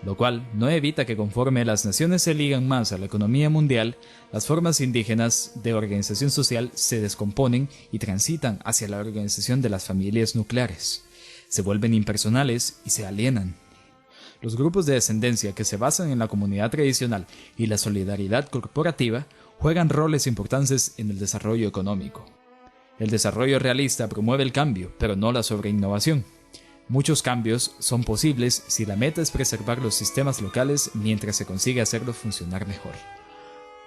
lo cual no evita que conforme las naciones se ligan más a la economía mundial, las formas indígenas de organización social se descomponen y transitan hacia la organización de las familias nucleares. Se vuelven impersonales y se alienan. Los grupos de descendencia que se basan en la comunidad tradicional y la solidaridad corporativa juegan roles importantes en el desarrollo económico. El desarrollo realista promueve el cambio, pero no la sobreinnovación. Muchos cambios son posibles si la meta es preservar los sistemas locales mientras se consigue hacerlos funcionar mejor.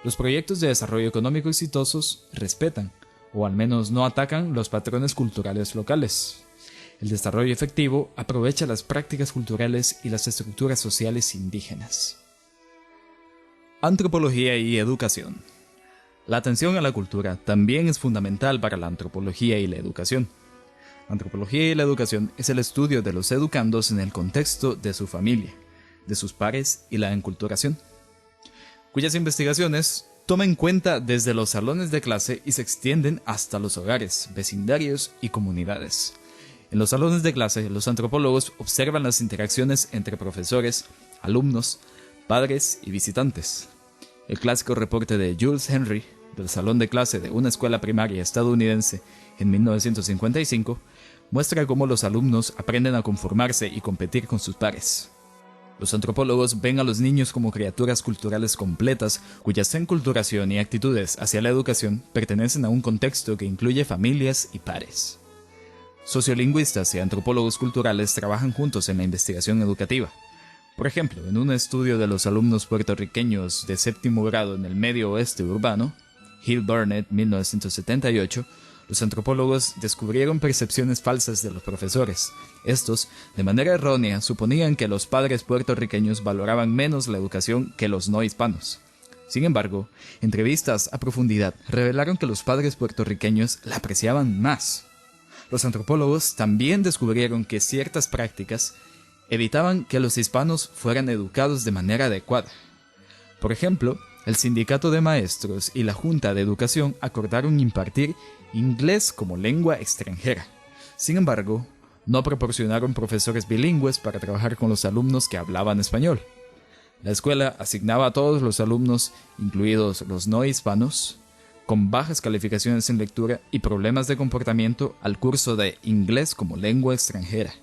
Los proyectos de desarrollo económico exitosos respetan, o al menos no atacan, los patrones culturales locales. El desarrollo efectivo aprovecha las prácticas culturales y las estructuras sociales indígenas. Antropología y educación. La atención a la cultura también es fundamental para la antropología y la educación. La antropología y la educación es el estudio de los educandos en el contexto de su familia, de sus pares y la enculturación, cuyas investigaciones toman en cuenta desde los salones de clase y se extienden hasta los hogares, vecindarios y comunidades. En los salones de clase, los antropólogos observan las interacciones entre profesores, alumnos, padres y visitantes. El clásico reporte de Jules Henry, del salón de clase de una escuela primaria estadounidense en 1955, muestra cómo los alumnos aprenden a conformarse y competir con sus pares. Los antropólogos ven a los niños como criaturas culturales completas cuya enculturación y actitudes hacia la educación pertenecen a un contexto que incluye familias y pares. Sociolingüistas y antropólogos culturales trabajan juntos en la investigación educativa. Por ejemplo, en un estudio de los alumnos puertorriqueños de séptimo grado en el medio oeste urbano, Hill Burnett, 1978, los antropólogos descubrieron percepciones falsas de los profesores. Estos, de manera errónea, suponían que los padres puertorriqueños valoraban menos la educación que los no hispanos. Sin embargo, entrevistas a profundidad revelaron que los padres puertorriqueños la apreciaban más. Los antropólogos también descubrieron que ciertas prácticas evitaban que los hispanos fueran educados de manera adecuada. Por ejemplo, el sindicato de maestros y la Junta de Educación acordaron impartir inglés como lengua extranjera. Sin embargo, no proporcionaron profesores bilingües para trabajar con los alumnos que hablaban español. La escuela asignaba a todos los alumnos, incluidos los no hispanos, con bajas calificaciones en lectura y problemas de comportamiento al curso de inglés como lengua extranjera.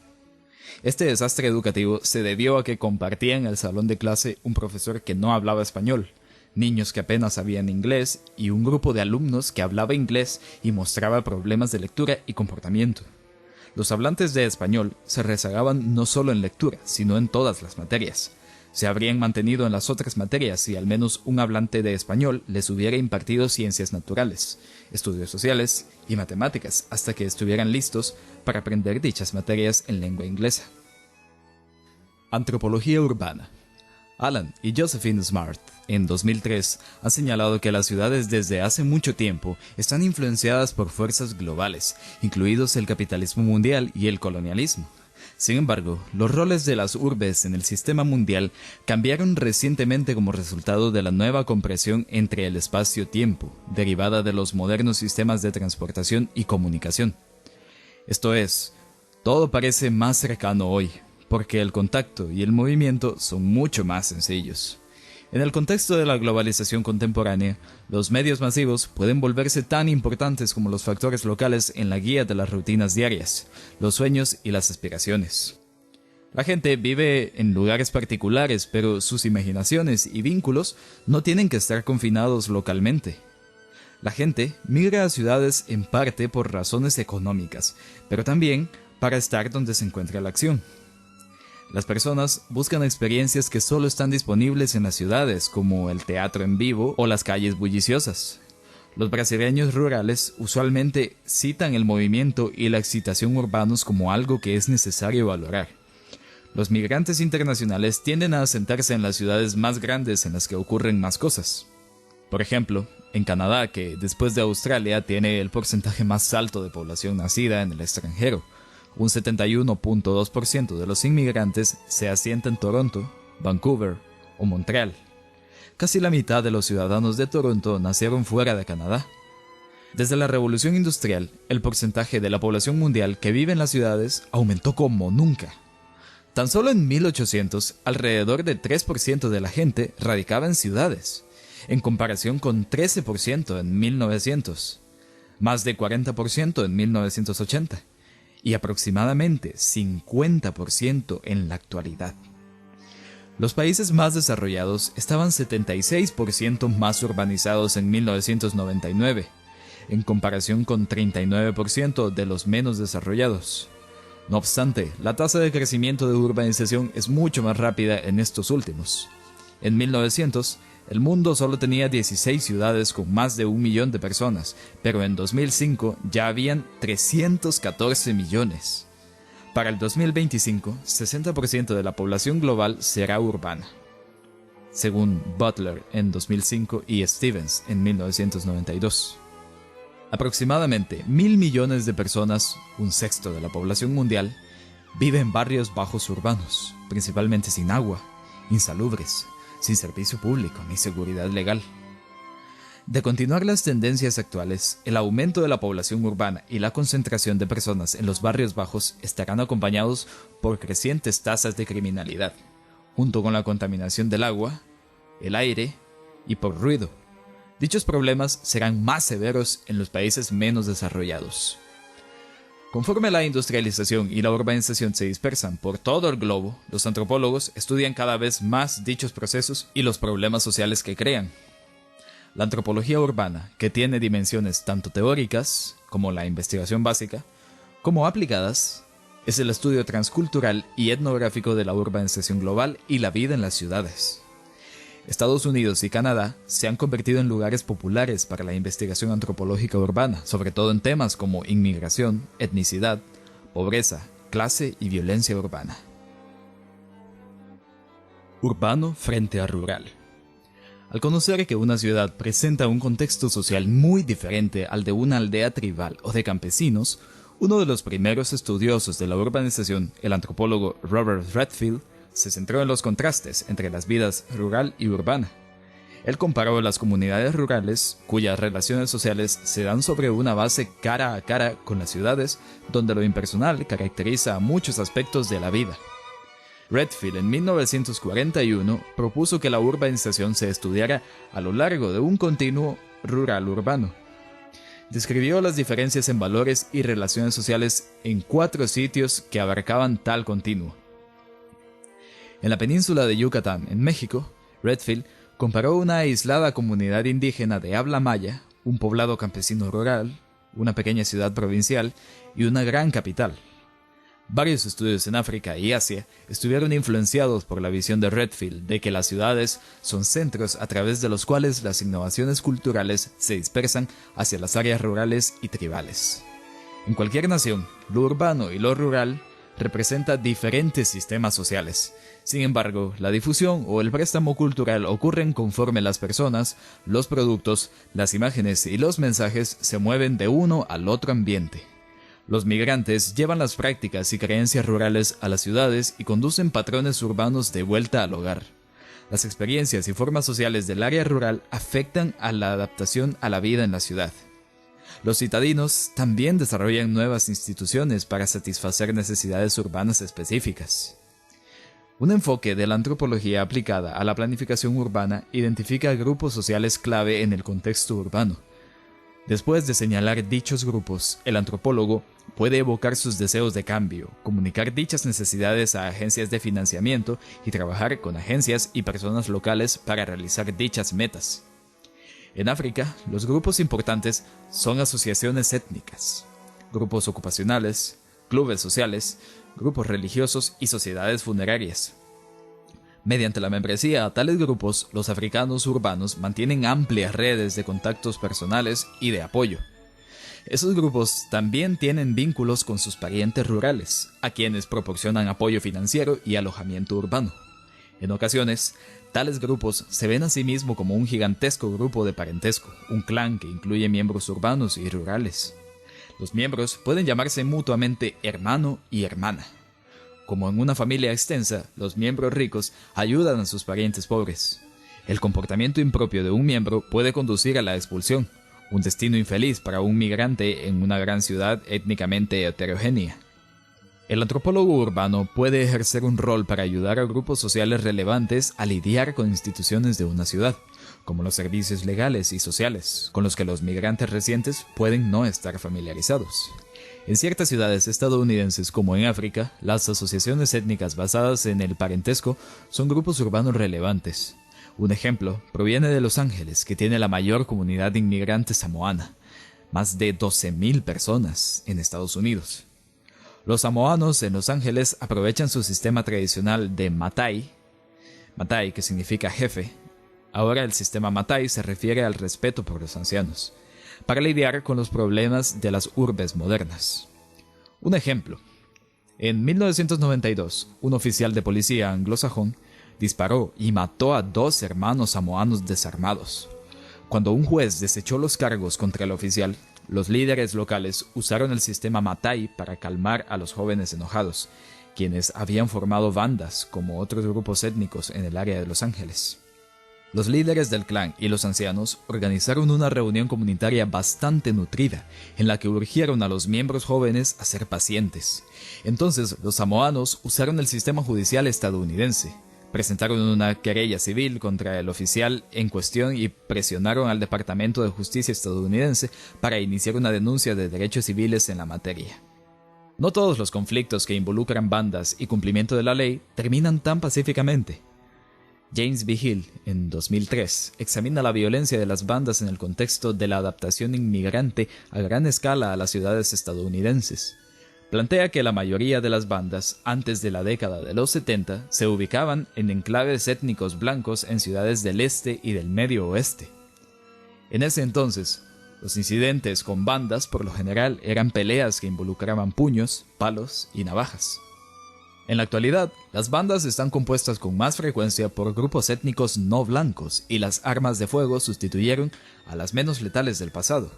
Este desastre educativo se debió a que compartían el salón de clase un profesor que no hablaba español, niños que apenas sabían inglés y un grupo de alumnos que hablaba inglés y mostraba problemas de lectura y comportamiento. Los hablantes de español se rezagaban no solo en lectura, sino en todas las materias. Se habrían mantenido en las otras materias si al menos un hablante de español les hubiera impartido ciencias naturales, estudios sociales y matemáticas hasta que estuvieran listos para aprender dichas materias en lengua inglesa. Antropología urbana. Alan y Josephine Smart, en 2003, han señalado que las ciudades desde hace mucho tiempo están influenciadas por fuerzas globales, incluidos el capitalismo mundial y el colonialismo. Sin embargo, los roles de las urbes en el sistema mundial cambiaron recientemente como resultado de la nueva compresión entre el espacio-tiempo, derivada de los modernos sistemas de transportación y comunicación. Esto es, todo parece más cercano hoy, porque el contacto y el movimiento son mucho más sencillos. En el contexto de la globalización contemporánea, los medios masivos pueden volverse tan importantes como los factores locales en la guía de las rutinas diarias, los sueños y las aspiraciones. La gente vive en lugares particulares, pero sus imaginaciones y vínculos no tienen que estar confinados localmente. La gente migra a ciudades en parte por razones económicas, pero también para estar donde se encuentra la acción. Las personas buscan experiencias que solo están disponibles en las ciudades, como el teatro en vivo o las calles bulliciosas. Los brasileños rurales usualmente citan el movimiento y la excitación urbanos como algo que es necesario valorar. Los migrantes internacionales tienden a asentarse en las ciudades más grandes en las que ocurren más cosas. Por ejemplo, en Canadá, que después de Australia tiene el porcentaje más alto de población nacida en el extranjero, un 71.2% de los inmigrantes se asienta en Toronto, Vancouver o Montreal. Casi la mitad de los ciudadanos de Toronto nacieron fuera de Canadá. Desde la Revolución Industrial, el porcentaje de la población mundial que vive en las ciudades aumentó como nunca. Tan solo en 1800, alrededor del 3% de la gente radicaba en ciudades, en comparación con 13% en 1900, más de 40% en 1980 y aproximadamente 50% en la actualidad. Los países más desarrollados estaban 76% más urbanizados en 1999, en comparación con 39% de los menos desarrollados. No obstante, la tasa de crecimiento de urbanización es mucho más rápida en estos últimos. En 1900, el mundo solo tenía 16 ciudades con más de 1 millón de personas, pero en 2005 ya habían 314 millones. Para el 2025, 60% de la población global será urbana, según Butler en 2005 y Stevens en 1992. Aproximadamente 1.000 millones de personas, un sexto de la población mundial, vive en barrios bajos urbanos, principalmente sin agua, insalubres, sin servicio público ni seguridad legal. De continuar las tendencias actuales, el aumento de la población urbana y la concentración de personas en los barrios bajos estarán acompañados por crecientes tasas de criminalidad, junto con la contaminación del agua, el aire y por ruido. Dichos problemas serán más severos en los países menos desarrollados. Conforme la industrialización y la urbanización se dispersan por todo el globo, los antropólogos estudian cada vez más dichos procesos y los problemas sociales que crean. La antropología urbana, que tiene dimensiones tanto teóricas, como la investigación básica, como aplicadas, es el estudio transcultural y etnográfico de la urbanización global y la vida en las ciudades. Estados Unidos y Canadá se han convertido en lugares populares para la investigación antropológica urbana, sobre todo en temas como inmigración, etnicidad, pobreza, clase y violencia urbana. Urbano frente a rural. Al conocer que una ciudad presenta un contexto social muy diferente al de una aldea tribal o de campesinos, uno de los primeros estudiosos de la urbanización, el antropólogo Robert Redfield, se centró en los contrastes entre las vidas rural y urbana. Él comparó las comunidades rurales, cuyas relaciones sociales se dan sobre una base cara a cara con las ciudades, donde lo impersonal caracteriza a muchos aspectos de la vida. Redfield en 1941 propuso que la urbanización se estudiara a lo largo de un continuo rural-urbano. Describió las diferencias en valores y relaciones sociales en 4 sitios que abarcaban tal continuo. En la península de Yucatán, en México, Redfield comparó una aislada comunidad indígena de habla maya, un poblado campesino rural, una pequeña ciudad provincial y una gran capital. Varios estudios en África y Asia estuvieron influenciados por la visión de Redfield de que las ciudades son centros a través de los cuales las innovaciones culturales se dispersan hacia las áreas rurales y tribales. En cualquier nación, lo urbano y lo rural representa diferentes sistemas sociales. Sin embargo, la difusión o el préstamo cultural ocurren conforme las personas, los productos, las imágenes y los mensajes se mueven de uno al otro ambiente. Los migrantes llevan las prácticas y creencias rurales a las ciudades y conducen patrones urbanos de vuelta al hogar. Las experiencias y formas sociales del área rural afectan a la adaptación a la vida en la ciudad. Los citadinos también desarrollan nuevas instituciones para satisfacer necesidades urbanas específicas. Un enfoque de la antropología aplicada a la planificación urbana identifica grupos sociales clave en el contexto urbano. Después de señalar dichos grupos, el antropólogo puede evocar sus deseos de cambio, comunicar dichas necesidades a agencias de financiamiento y trabajar con agencias y personas locales para realizar dichas metas. En África, los grupos importantes son asociaciones étnicas, grupos ocupacionales, clubes sociales, grupos religiosos y sociedades funerarias. Mediante la membresía a tales grupos, los africanos urbanos mantienen amplias redes de contactos personales y de apoyo. Esos grupos también tienen vínculos con sus parientes rurales, a quienes proporcionan apoyo financiero y alojamiento urbano. En ocasiones, tales grupos se ven a sí mismos como un gigantesco grupo de parentesco, un clan que incluye miembros urbanos y rurales. Los miembros pueden llamarse mutuamente hermano y hermana. Como en una familia extensa, los miembros ricos ayudan a sus parientes pobres. El comportamiento impropio de un miembro puede conducir a la expulsión, un destino infeliz para un migrante en una gran ciudad étnicamente heterogénea. El antropólogo urbano puede ejercer un rol para ayudar a grupos sociales relevantes a lidiar con instituciones de una ciudad, como los servicios legales y sociales, con los que los migrantes recientes pueden no estar familiarizados. En ciertas ciudades estadounidenses, como en África, las asociaciones étnicas basadas en el parentesco son grupos urbanos relevantes. Un ejemplo proviene de Los Ángeles, que tiene la mayor comunidad de inmigrantes samoana, más de 12,000 personas en Estados Unidos. Los samoanos en Los Ángeles aprovechan su sistema tradicional de Matai, que significa jefe. Ahora el sistema Matai se refiere al respeto por los ancianos, para lidiar con los problemas de las urbes modernas. Un ejemplo. En 1992, un oficial de policía anglosajón disparó y mató a 2 hermanos samoanos desarmados. Cuando un juez desechó los cargos contra el oficial, los líderes locales usaron el sistema Matai para calmar a los jóvenes enojados, quienes habían formado bandas como otros grupos étnicos en el área de Los Ángeles. Los líderes del clan y los ancianos organizaron una reunión comunitaria bastante nutrida, en la que urgieron a los miembros jóvenes a ser pacientes. Entonces, los samoanos usaron el sistema judicial estadounidense, presentaron una querella civil contra el oficial en cuestión y presionaron al Departamento de Justicia estadounidense para iniciar una denuncia de derechos civiles en la materia. No todos los conflictos que involucran bandas y cumplimiento de la ley terminan tan pacíficamente. James B. Hill, en 2003, examina la violencia de las bandas en el contexto de la adaptación inmigrante a gran escala a las ciudades estadounidenses. Plantea que la mayoría de las bandas, antes de la década de los 70, se ubicaban en enclaves étnicos blancos en ciudades del este y del medio oeste. En ese entonces, los incidentes con bandas por lo general eran peleas que involucraban puños, palos y navajas. En la actualidad, las bandas están compuestas con más frecuencia por grupos étnicos no blancos y las armas de fuego sustituyeron a las menos letales del pasado.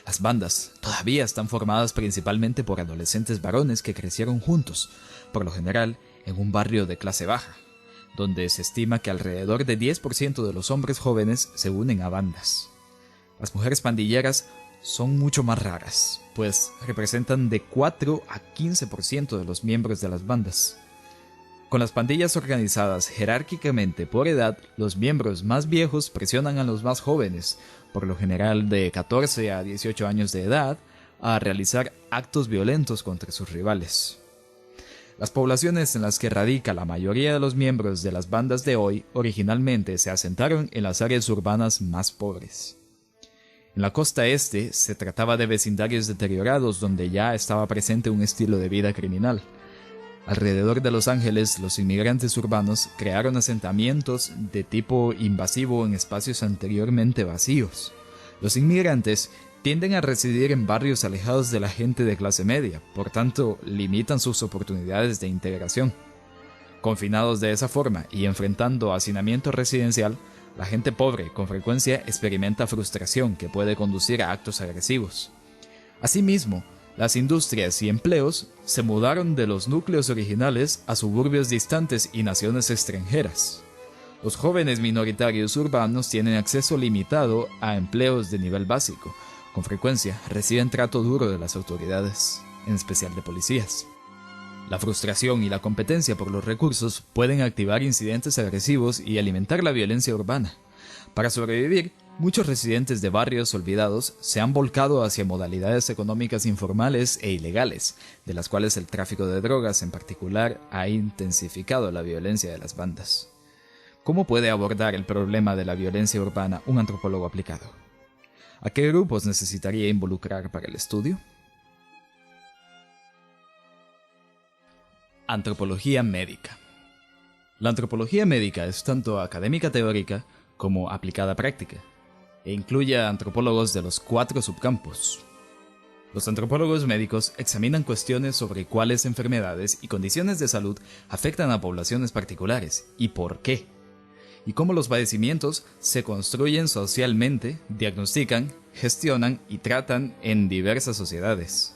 Las bandas todavía están formadas principalmente por adolescentes varones que crecieron juntos, por lo general en un barrio de clase baja, donde se estima que alrededor de 10% de los hombres jóvenes se unen a bandas. Las mujeres pandilleras son mucho más raras, pues representan de 4 a 15% de los miembros de las bandas. Con las pandillas organizadas jerárquicamente por edad, los miembros más viejos presionan a los más jóvenes, por lo general de 14 a 18 años de edad, a realizar actos violentos contra sus rivales. Las poblaciones en las que radica la mayoría de los miembros de las bandas de hoy originalmente se asentaron en las áreas urbanas más pobres. En la costa este se trataba de vecindarios deteriorados donde ya estaba presente un estilo de vida criminal. Alrededor de Los Ángeles, los inmigrantes urbanos crearon asentamientos de tipo invasivo en espacios anteriormente vacíos. Los inmigrantes tienden a residir en barrios alejados de la gente de clase media, por tanto, limitan sus oportunidades de integración. Confinados de esa forma y enfrentando hacinamiento residencial, la gente pobre con frecuencia experimenta frustración que puede conducir a actos agresivos. Asimismo, las industrias y empleos se mudaron de los núcleos originales a suburbios distantes y naciones extranjeras. Los jóvenes minoritarios urbanos tienen acceso limitado a empleos de nivel básico. Con frecuencia reciben trato duro de las autoridades, en especial de policías. La frustración y la competencia por los recursos pueden activar incidentes agresivos y alimentar la violencia urbana. Para sobrevivir, muchos residentes de barrios olvidados se han volcado hacia modalidades económicas informales e ilegales, de las cuales el tráfico de drogas en particular ha intensificado la violencia de las bandas. ¿Cómo puede abordar el problema de la violencia urbana un antropólogo aplicado? ¿A qué grupos necesitaría involucrar para el estudio? Antropología médica. La antropología médica es tanto académica teórica como aplicada práctica, e incluye a antropólogos de los 4 subcampos. Los antropólogos médicos examinan cuestiones sobre cuáles enfermedades y condiciones de salud afectan a poblaciones particulares y por qué, y cómo los padecimientos se construyen socialmente, diagnostican, gestionan y tratan en diversas sociedades.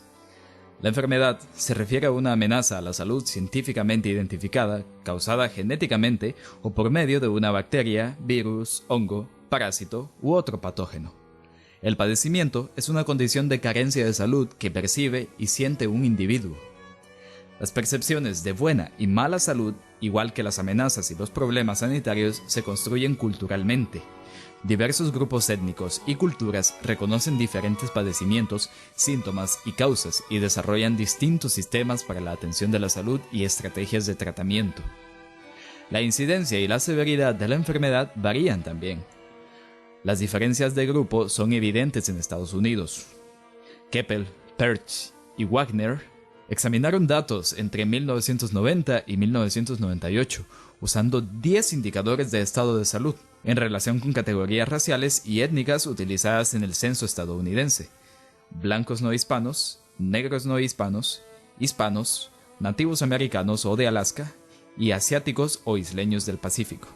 La enfermedad se refiere a una amenaza a la salud científicamente identificada, causada genéticamente o por medio de una bacteria, virus, hongo, parásito u otro patógeno. El padecimiento es una condición de carencia de salud que percibe y siente un individuo. Las percepciones de buena y mala salud, igual que las amenazas y los problemas sanitarios, se construyen culturalmente. Diversos grupos étnicos y culturas reconocen diferentes padecimientos, síntomas y causas y desarrollan distintos sistemas para la atención de la salud y estrategias de tratamiento. La incidencia y la severidad de la enfermedad varían también. Las diferencias de grupo son evidentes en Estados Unidos. Keppel, Perch y Wagner examinaron datos entre 1990 y 1998, usando 10 indicadores de estado de salud, en relación con categorías raciales y étnicas utilizadas en el censo estadounidense: blancos no hispanos, negros no hispanos, hispanos, nativos americanos o de Alaska, y asiáticos o isleños del Pacífico.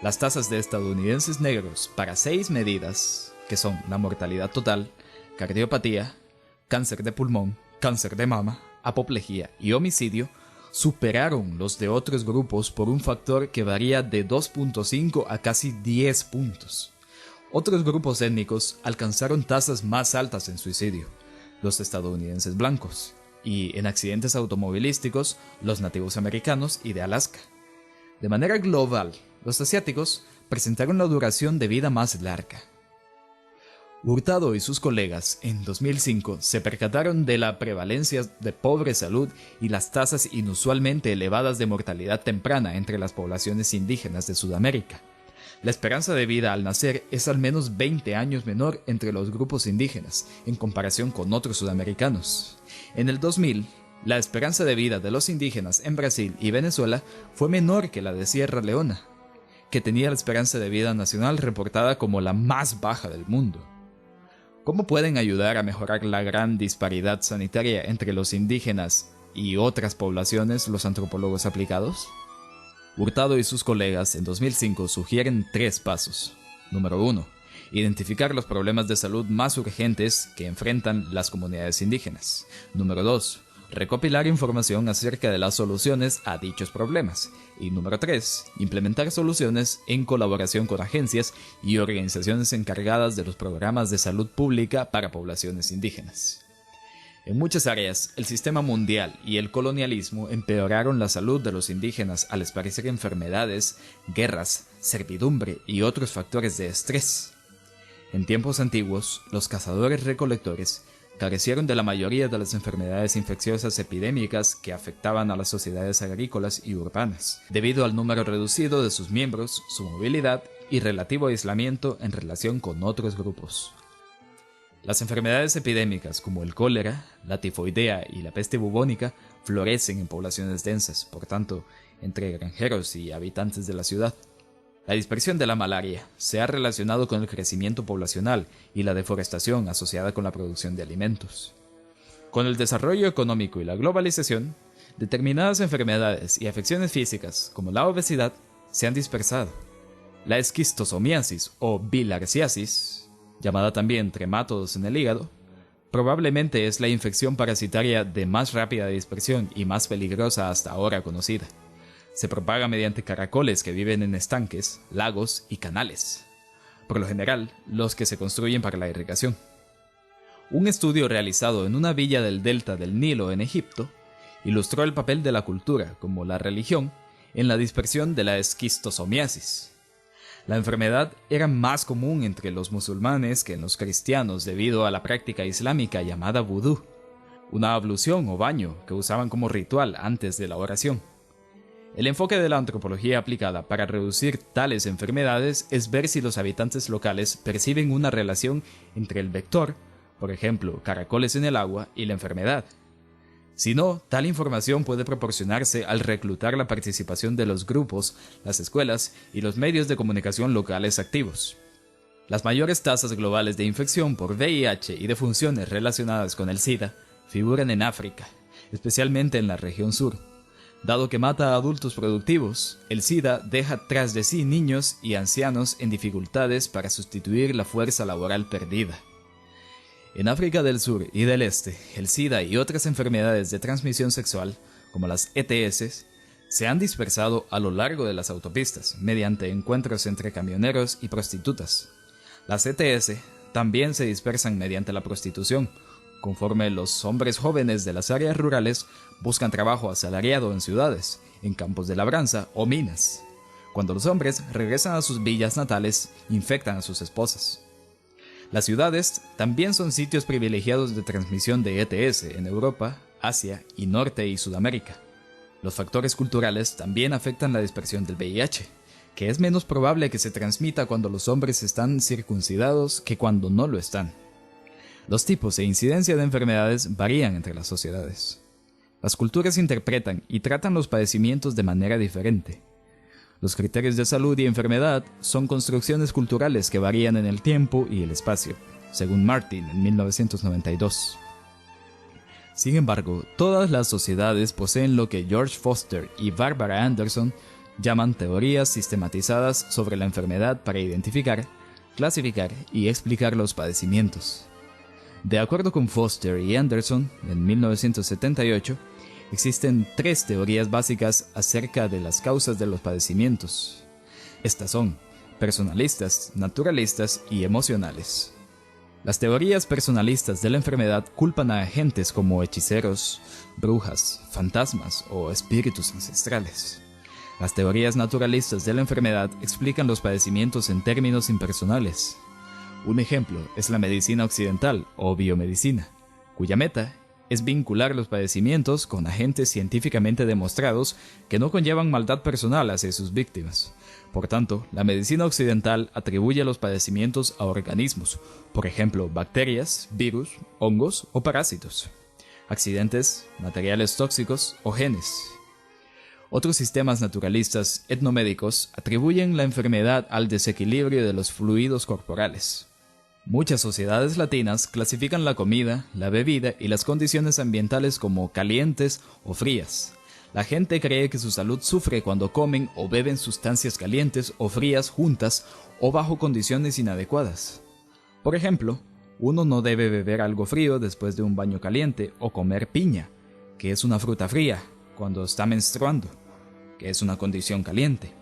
Las tasas de estadounidenses negros para 6 medidas, que son la mortalidad total, cardiopatía, cáncer de pulmón, cáncer de mama, apoplejía y homicidio, superaron los de otros grupos por un factor que varía de 2.5 a casi 10 puntos. Otros grupos étnicos alcanzaron tasas más altas en suicidio, los estadounidenses blancos, y en accidentes automovilísticos, los nativos americanos y de Alaska. De manera global, los asiáticos presentaron la duración de vida más larga. Hurtado y sus colegas en 2005 se percataron de la prevalencia de pobre salud y las tasas inusualmente elevadas de mortalidad temprana entre las poblaciones indígenas de Sudamérica. La esperanza de vida al nacer es al menos 20 años menor entre los grupos indígenas en comparación con otros sudamericanos. En el 2000, la esperanza de vida de los indígenas en Brasil y Venezuela fue menor que la de Sierra Leona, que tenía la esperanza de vida nacional reportada como la más baja del mundo. ¿Cómo pueden ayudar a mejorar la gran disparidad sanitaria entre los indígenas y otras poblaciones los antropólogos aplicados? Hurtado y sus colegas en 2005 sugieren 3 pasos. Número 1. Identificar los problemas de salud más urgentes que enfrentan las comunidades indígenas. Número 2. Recopilar información acerca de las soluciones a dichos problemas. Y número 3. Implementar soluciones en colaboración con agencias y organizaciones encargadas de los programas de salud pública para poblaciones indígenas. En muchas áreas, el sistema mundial y el colonialismo empeoraron la salud de los indígenas al esparcir enfermedades, guerras, servidumbre y otros factores de estrés. En tiempos antiguos, los cazadores-recolectores carecieron de la mayoría de las enfermedades infecciosas epidémicas que afectaban a las sociedades agrícolas y urbanas, debido al número reducido de sus miembros, su movilidad y relativo aislamiento en relación con otros grupos. Las enfermedades epidémicas como el cólera, la tifoidea y la peste bubónica florecen en poblaciones densas, por tanto, entre granjeros y habitantes de la ciudad. La dispersión de la malaria se ha relacionado con el crecimiento poblacional y la deforestación asociada con la producción de alimentos. Con el desarrollo económico y la globalización, determinadas enfermedades y afecciones físicas, como la obesidad, se han dispersado. La esquistosomiasis o bilharziasis, llamada también tremátodos en el hígado, probablemente es la infección parasitaria de más rápida dispersión y más peligrosa hasta ahora conocida. Se propaga mediante caracoles que viven en estanques, lagos y canales, por lo general los que se construyen para la irrigación. Un estudio realizado en una villa del delta del Nilo en Egipto ilustró el papel de la cultura, como la religión, en la dispersión de la esquistosomiasis. La enfermedad era más común entre los musulmanes que en los cristianos debido a la práctica islámica llamada vudú, una ablución o baño que usaban como ritual antes de la oración. El enfoque de la antropología aplicada para reducir tales enfermedades es ver si los habitantes locales perciben una relación entre el vector, por ejemplo, caracoles en el agua, y la enfermedad. Si no, tal información puede proporcionarse al reclutar la participación de los grupos, las escuelas y los medios de comunicación locales activos. Las mayores tasas globales de infección por VIH y de funciones relacionadas con el SIDA figuran en África, especialmente en la región sur. Dado que mata a adultos productivos, el SIDA deja tras de sí niños y ancianos en dificultades para sustituir la fuerza laboral perdida. En África del Sur y del Este, el SIDA y otras enfermedades de transmisión sexual, como las ETS, se han dispersado a lo largo de las autopistas, mediante encuentros entre camioneros y prostitutas. Las ETS también se dispersan mediante la prostitución, conforme los hombres jóvenes de las áreas rurales buscan trabajo asalariado en ciudades, en campos de labranza o minas. Cuando los hombres regresan a sus villas natales, infectan a sus esposas. Las ciudades también son sitios privilegiados de transmisión de ETS en Europa, Asia y Norte y Sudamérica. Los factores culturales también afectan la dispersión del VIH, que es menos probable que se transmita cuando los hombres están circuncidados que cuando no lo están. Los tipos e incidencia de enfermedades varían entre las sociedades. Las culturas interpretan y tratan los padecimientos de manera diferente. Los criterios de salud y enfermedad son construcciones culturales que varían en el tiempo y el espacio, según Martin en 1992. Sin embargo, todas las sociedades poseen lo que George Foster y Barbara Anderson llaman teorías sistematizadas sobre la enfermedad para identificar, clasificar y explicar los padecimientos. De acuerdo con Foster y Anderson, en 1978, existen 3 teorías básicas acerca de las causas de los padecimientos. Estas son personalistas, naturalistas y emocionales. Las teorías personalistas de la enfermedad culpan a agentes como hechiceros, brujas, fantasmas o espíritus ancestrales. Las teorías naturalistas de la enfermedad explican los padecimientos en términos impersonales. Un ejemplo es la medicina occidental o biomedicina, cuya meta es vincular los padecimientos con agentes científicamente demostrados que no conllevan maldad personal hacia sus víctimas. Por tanto, la medicina occidental atribuye los padecimientos a organismos, por ejemplo, bacterias, virus, hongos o parásitos, accidentes, materiales tóxicos o genes. Otros sistemas naturalistas etnomédicos atribuyen la enfermedad al desequilibrio de los fluidos corporales. Muchas sociedades latinas clasifican la comida, la bebida y las condiciones ambientales como calientes o frías. La gente cree que su salud sufre cuando comen o beben sustancias calientes o frías juntas o bajo condiciones inadecuadas. Por ejemplo, uno no debe beber algo frío después de un baño caliente o comer piña, que es una fruta fría, cuando está menstruando, que es una condición caliente.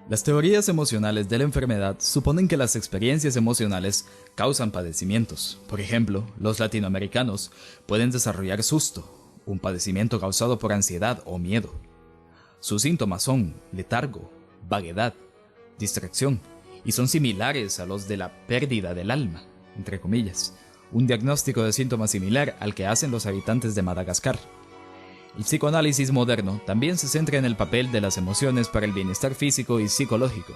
Las teorías emocionales de la enfermedad suponen que las experiencias emocionales causan padecimientos. Por ejemplo, los latinoamericanos pueden desarrollar susto, un padecimiento causado por ansiedad o miedo. Sus síntomas son letargo, vaguedad, distracción, y son similares a los de la pérdida del alma, entre comillas, un diagnóstico de síntomas similar al que hacen los habitantes de Madagascar. El psicoanálisis moderno también se centra en el papel de las emociones para el bienestar físico y psicológico.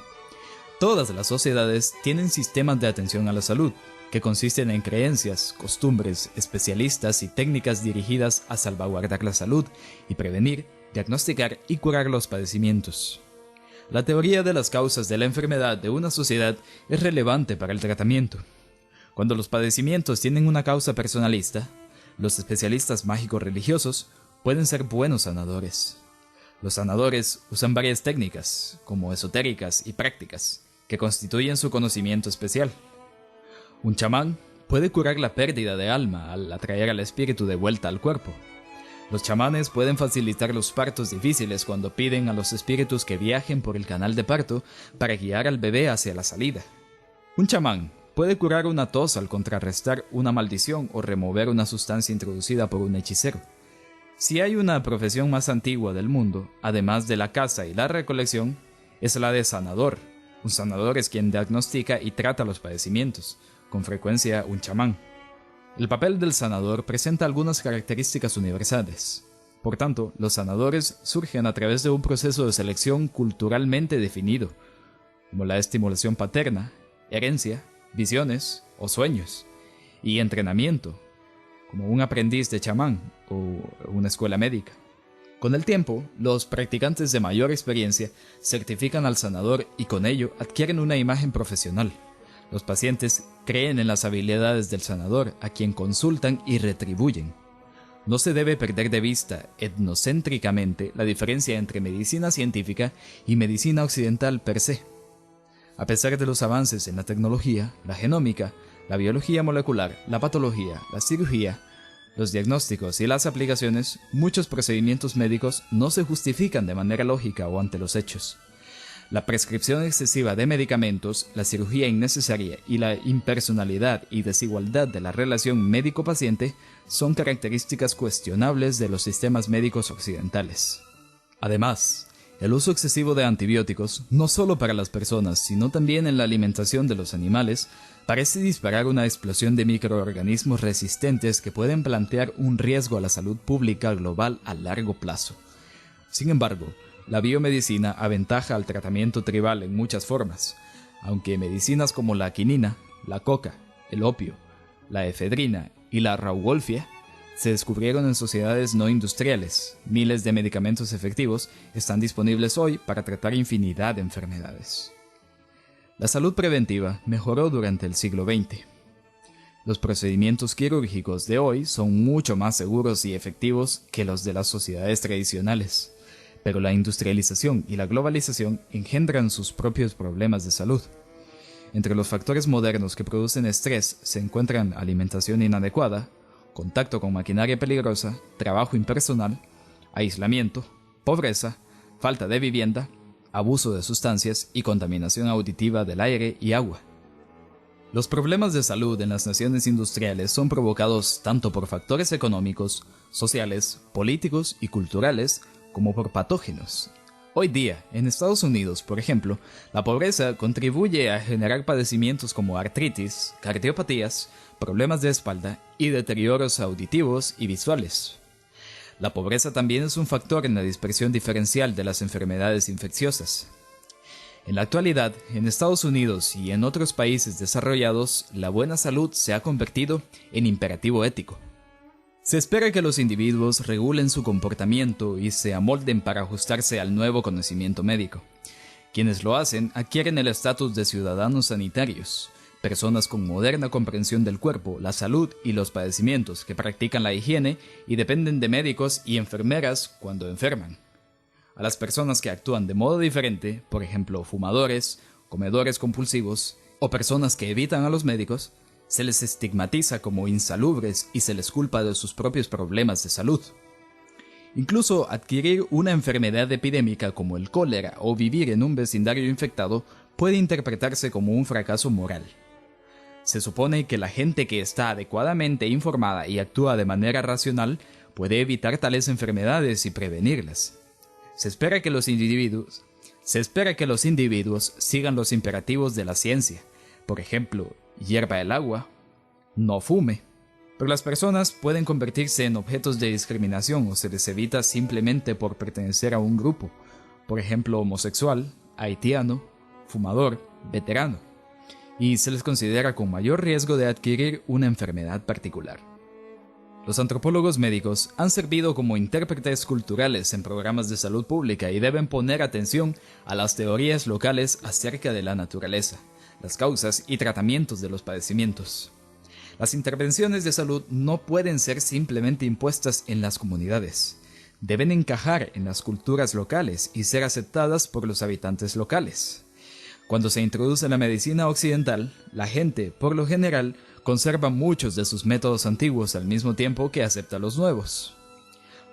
Todas las sociedades tienen sistemas de atención a la salud, que consisten en creencias, costumbres, especialistas y técnicas dirigidas a salvaguardar la salud y prevenir, diagnosticar y curar los padecimientos. La teoría de las causas de la enfermedad de una sociedad es relevante para el tratamiento. Cuando los padecimientos tienen una causa personalista, los especialistas mágicos religiosos pueden ser buenos sanadores. Los sanadores usan varias técnicas, como esotéricas y prácticas, que constituyen su conocimiento especial. Un chamán puede curar la pérdida de alma al atraer al espíritu de vuelta al cuerpo. Los chamanes pueden facilitar los partos difíciles cuando piden a los espíritus que viajen por el canal de parto para guiar al bebé hacia la salida. Un chamán puede curar una tos al contrarrestar una maldición o remover una sustancia introducida por un hechicero. Si hay una profesión más antigua del mundo, además de la caza y la recolección, es la de sanador. Un sanador es quien diagnostica y trata los padecimientos, con frecuencia un chamán. El papel del sanador presenta algunas características universales. Por tanto, los sanadores surgen a través de un proceso de selección culturalmente definido, como la estimulación paterna, herencia, visiones o sueños, y entrenamiento, como un aprendiz de chamán o una escuela médica. Con el tiempo, los practicantes de mayor experiencia certifican al sanador y con ello adquieren una imagen profesional. Los pacientes creen en las habilidades del sanador, a quien consultan y retribuyen. No se debe perder de vista etnocéntricamente la diferencia entre medicina científica y medicina occidental per se. A pesar de los avances en la tecnología, la genómica, la biología molecular, la patología, la cirugía, los diagnósticos y las aplicaciones, muchos procedimientos médicos no se justifican de manera lógica o ante los hechos. La prescripción excesiva de medicamentos, la cirugía innecesaria y la impersonalidad y desigualdad de la relación médico-paciente son características cuestionables de los sistemas médicos occidentales. Además, el uso excesivo de antibióticos, no solo para las personas, sino también en la alimentación de los animales, parece disparar una explosión de microorganismos resistentes que pueden plantear un riesgo a la salud pública global a largo plazo. Sin embargo, la biomedicina aventaja al tratamiento tribal en muchas formas, aunque medicinas como la quinina, la coca, el opio, la efedrina y la rauwolfia se descubrieron en sociedades no industriales. Miles de medicamentos efectivos están disponibles hoy para tratar infinidad de enfermedades. La salud preventiva mejoró durante el siglo XX. Los procedimientos quirúrgicos de hoy son mucho más seguros y efectivos que los de las sociedades tradicionales, pero la industrialización y la globalización engendran sus propios problemas de salud. Entre los factores modernos que producen estrés se encuentran alimentación inadecuada, contacto con maquinaria peligrosa, trabajo impersonal, aislamiento, pobreza, falta de vivienda, abuso de sustancias y contaminación auditiva del aire y agua. Los problemas de salud en las naciones industriales son provocados tanto por factores económicos, sociales, políticos y culturales, como por patógenos. Hoy día, en Estados Unidos, por ejemplo, la pobreza contribuye a generar padecimientos como artritis, cardiopatías, problemas de espalda y deterioros auditivos y visuales. La pobreza también es un factor en la dispersión diferencial de las enfermedades infecciosas. En la actualidad, en Estados Unidos y en otros países desarrollados, la buena salud se ha convertido en imperativo ético. Se espera que los individuos regulen su comportamiento y se amolden para ajustarse al nuevo conocimiento médico. Quienes lo hacen adquieren el estatus de ciudadanos sanitarios, personas con moderna comprensión del cuerpo, la salud y los padecimientos que practican la higiene y dependen de médicos y enfermeras cuando enferman. A las personas que actúan de modo diferente, por ejemplo, fumadores, comedores compulsivos o personas que evitan a los médicos, se les estigmatiza como insalubres y se les culpa de sus propios problemas de salud. Incluso adquirir una enfermedad epidémica como el cólera o vivir en un vecindario infectado puede interpretarse como un fracaso moral. Se supone que la gente que está adecuadamente informada y actúa de manera racional puede evitar tales enfermedades y prevenirlas. Se espera que los individuos sigan los imperativos de la ciencia. Por ejemplo, hierva el agua, no fume. Pero las personas pueden convertirse en objetos de discriminación o se les evita simplemente por pertenecer a un grupo, por ejemplo homosexual, haitiano, fumador, veterano, y se les considera con mayor riesgo de adquirir una enfermedad particular. Los antropólogos médicos han servido como intérpretes culturales en programas de salud pública y deben poner atención a las teorías locales acerca de la naturaleza, las causas y tratamientos de los padecimientos. Las intervenciones de salud no pueden ser simplemente impuestas en las comunidades. Deben encajar en las culturas locales y ser aceptadas por los habitantes locales. Cuando se introduce la medicina occidental, la gente, por lo general, conserva muchos de sus métodos antiguos al mismo tiempo que acepta los nuevos.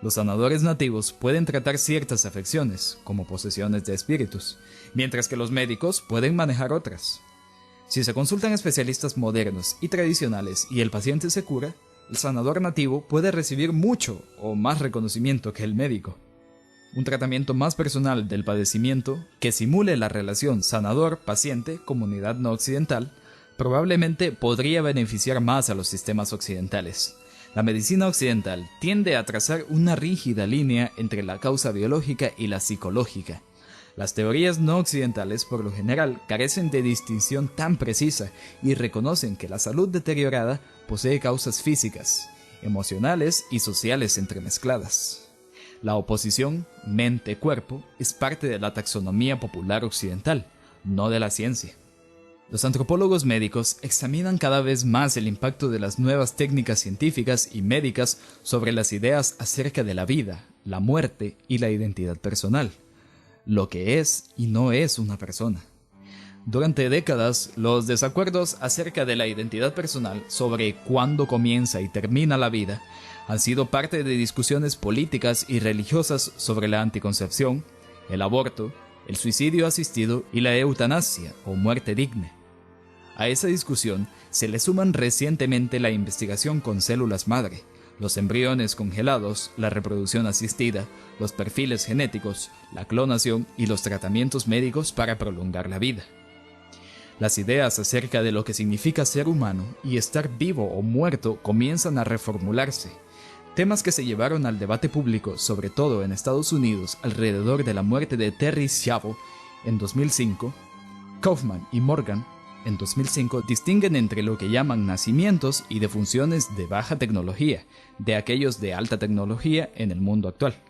Los sanadores nativos pueden tratar ciertas afecciones, como posesiones de espíritus, mientras que los médicos pueden manejar otras. Si se consultan especialistas modernos y tradicionales y el paciente se cura, el sanador nativo puede recibir mucho o más reconocimiento que el médico. Un tratamiento más personal del padecimiento que simule la relación sanador-paciente, comunidad no occidental, probablemente podría beneficiar más a los sistemas occidentales. La medicina occidental tiende a trazar una rígida línea entre la causa biológica y la psicológica. Las teorías no occidentales, por lo general, carecen de distinción tan precisa y reconocen que la salud deteriorada posee causas físicas emocionales y sociales entremezcladas. La oposición mente-cuerpo es parte de la taxonomía popular occidental, no de la ciencia. Los antropólogos médicos examinan cada vez más el impacto de las nuevas técnicas científicas y médicas sobre las ideas acerca de la vida, la muerte y la identidad personal, lo que es y no es una persona. Durante décadas, los desacuerdos acerca de la identidad personal sobre cuándo comienza y termina la vida han sido parte de discusiones políticas y religiosas sobre la anticoncepción, el aborto, el suicidio asistido y la eutanasia o muerte digna. A esa discusión se le suman recientemente la investigación con células madre, los embriones congelados, la reproducción asistida, los perfiles genéticos, la clonación y los tratamientos médicos para prolongar la vida. Las ideas acerca de lo que significa ser humano y estar vivo o muerto comienzan a reformularse, temas que se llevaron al debate público, sobre todo en Estados Unidos, alrededor de la muerte de Terri Schiavo en 2005. Kaufman y Morgan en 2005 distinguen entre lo que llaman nacimientos y defunciones de baja tecnología, de aquellos de alta tecnología en el mundo actual.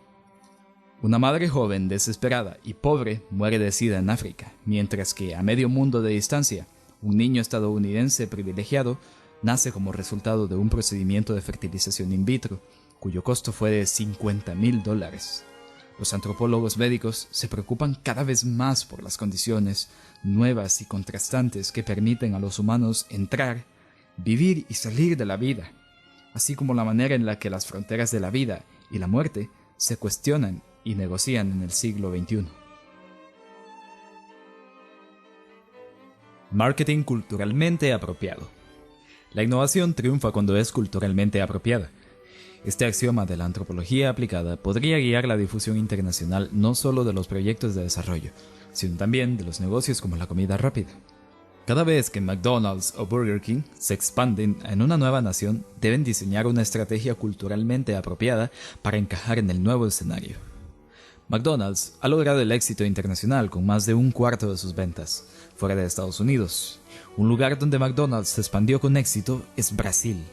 Una madre joven, desesperada y pobre muere de SIDA en África, mientras que a medio mundo de distancia, un niño estadounidense privilegiado nace como resultado de un procedimiento de fertilización in vitro, cuyo costo fue de $50,000. Los antropólogos médicos se preocupan cada vez más por las condiciones nuevas y contrastantes que permiten a los humanos entrar, vivir y salir de la vida, así como la manera en la que las fronteras de la vida y la muerte se cuestionan y negocian en el siglo XXI. Marketing culturalmente apropiado. La innovación triunfa cuando es culturalmente apropiada. Este axioma de la antropología aplicada podría guiar la difusión internacional no solo de los proyectos de desarrollo, sino también de los negocios como la comida rápida. Cada vez que McDonald's o Burger King se expanden en una nueva nación, deben diseñar una estrategia culturalmente apropiada para encajar en el nuevo escenario. McDonald's ha logrado el éxito internacional con más de un cuarto de sus ventas, fuera de Estados Unidos. Un lugar donde McDonald's se expandió con éxito es Brasil,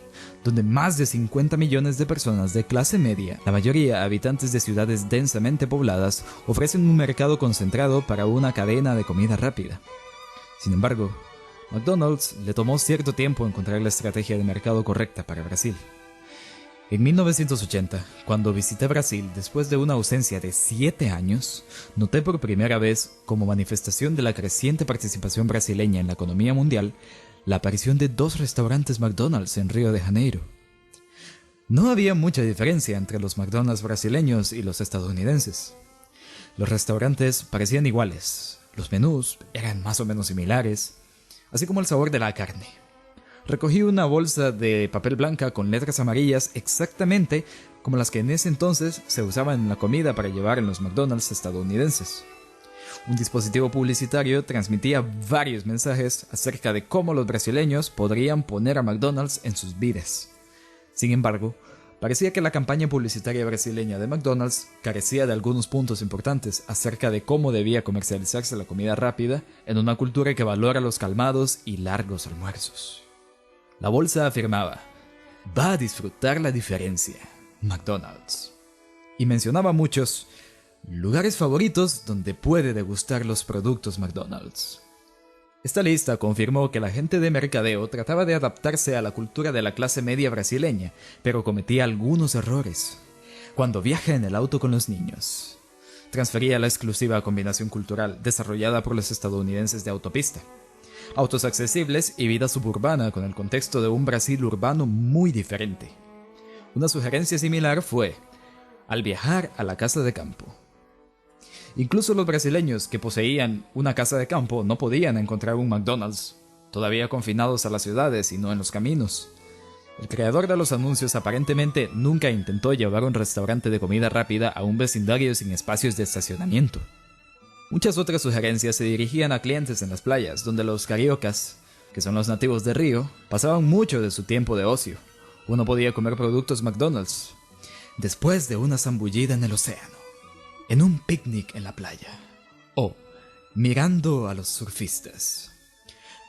donde más de 50 millones de personas de clase media, la mayoría habitantes de ciudades densamente pobladas, ofrecen un mercado concentrado para una cadena de comida rápida. Sin embargo, McDonald's le tomó cierto tiempo encontrar la estrategia de mercado correcta para Brasil. En 1980, cuando visité Brasil después de una ausencia de 7 años, noté por primera vez, como manifestación de la creciente participación brasileña en la economía mundial, la aparición de 2 restaurantes McDonald's en Río de Janeiro. No había mucha diferencia entre los McDonald's brasileños y los estadounidenses. Los restaurantes parecían iguales, los menús eran más o menos similares, así como el sabor de la carne. Recogí una bolsa de papel blanca con letras amarillas exactamente como las que en ese entonces se usaban en la comida para llevar en los McDonald's estadounidenses. Un dispositivo publicitario transmitía varios mensajes acerca de cómo los brasileños podrían poner a McDonald's en sus vidas. Sin embargo, parecía que la campaña publicitaria brasileña de McDonald's carecía de algunos puntos importantes acerca de cómo debía comercializarse la comida rápida en una cultura que valora los calmados y largos almuerzos. La bolsa afirmaba: va a disfrutar la diferencia, McDonald's. Y mencionaba muchos lugares favoritos donde puede degustar los productos McDonald's. Esta lista confirmó que la gente de mercadeo trataba de adaptarse a la cultura de la clase media brasileña, pero cometía algunos errores. Cuando viaja en el auto con los niños, transfería la exclusiva combinación cultural desarrollada por los estadounidenses de autopista. Autos accesibles y vida suburbana con el contexto de un Brasil urbano muy diferente. Una sugerencia similar fue: al viajar a la casa de campo. Incluso los brasileños que poseían una casa de campo no podían encontrar un McDonald's, todavía confinados a las ciudades y no en los caminos. El creador de los anuncios aparentemente nunca intentó llevar un restaurante de comida rápida a un vecindario sin espacios de estacionamiento. Muchas otras sugerencias se dirigían a clientes en las playas, donde los cariocas, que son los nativos de Río, pasaban mucho de su tiempo de ocio. Uno podía comer productos McDonald's después de una zambullida en el océano, en un picnic en la playa, o mirando a los surfistas.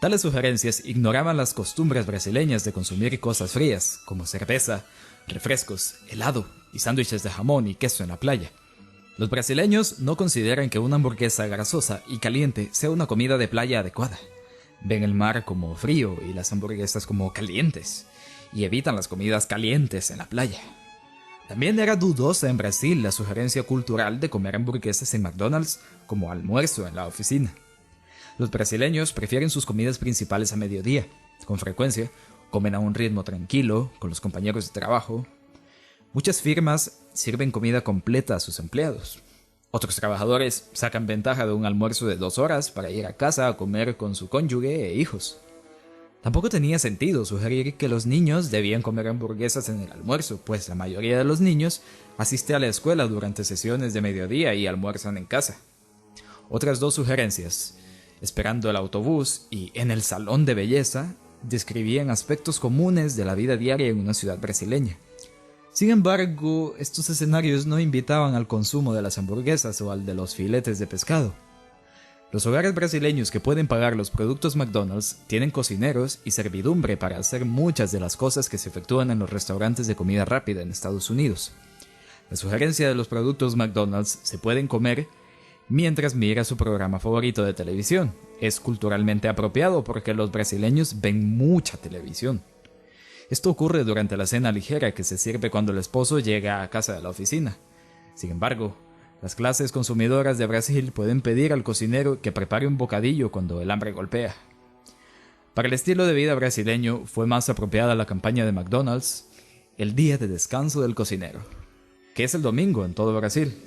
Tales sugerencias ignoraban las costumbres brasileñas de consumir cosas frías, como cerveza, refrescos, helado y sándwiches de jamón y queso en la playa. Los brasileños no consideran que una hamburguesa grasosa y caliente sea una comida de playa adecuada. Ven el mar como frío y las hamburguesas como calientes, y evitan las comidas calientes en la playa. También era dudosa en Brasil la sugerencia cultural de comer hamburguesas en McDonald's como almuerzo en la oficina. Los brasileños prefieren sus comidas principales a mediodía. Con frecuencia, comen a un ritmo tranquilo, con los compañeros de trabajo. Muchas firmas sirven comida completa a sus empleados. Otros trabajadores sacan ventaja de un almuerzo de 2 horas para ir a casa a comer con su cónyuge e hijos. Tampoco tenía sentido sugerir que los niños debían comer hamburguesas en el almuerzo, pues la mayoría de los niños asiste a la escuela durante sesiones de mediodía y almuerzan en casa. Otras 2 sugerencias, esperando el autobús y en el salón de belleza, describían aspectos comunes de la vida diaria en una ciudad brasileña. Sin embargo, estos escenarios no invitaban al consumo de las hamburguesas o al de los filetes de pescado. Los hogares brasileños que pueden pagar los productos McDonald's tienen cocineros y servidumbre para hacer muchas de las cosas que se efectúan en los restaurantes de comida rápida en Estados Unidos. La sugerencia de los productos McDonald's se pueden comer mientras mira su programa favorito de televisión. Es culturalmente apropiado porque los brasileños ven mucha televisión. Esto ocurre durante la cena ligera que se sirve cuando el esposo llega a casa de la oficina. Sin embargo, las clases consumidoras de Brasil pueden pedir al cocinero que prepare un bocadillo cuando el hambre golpea. Para el estilo de vida brasileño fue más apropiada la campaña de McDonald's, el día de descanso del cocinero, que es el domingo en todo Brasil.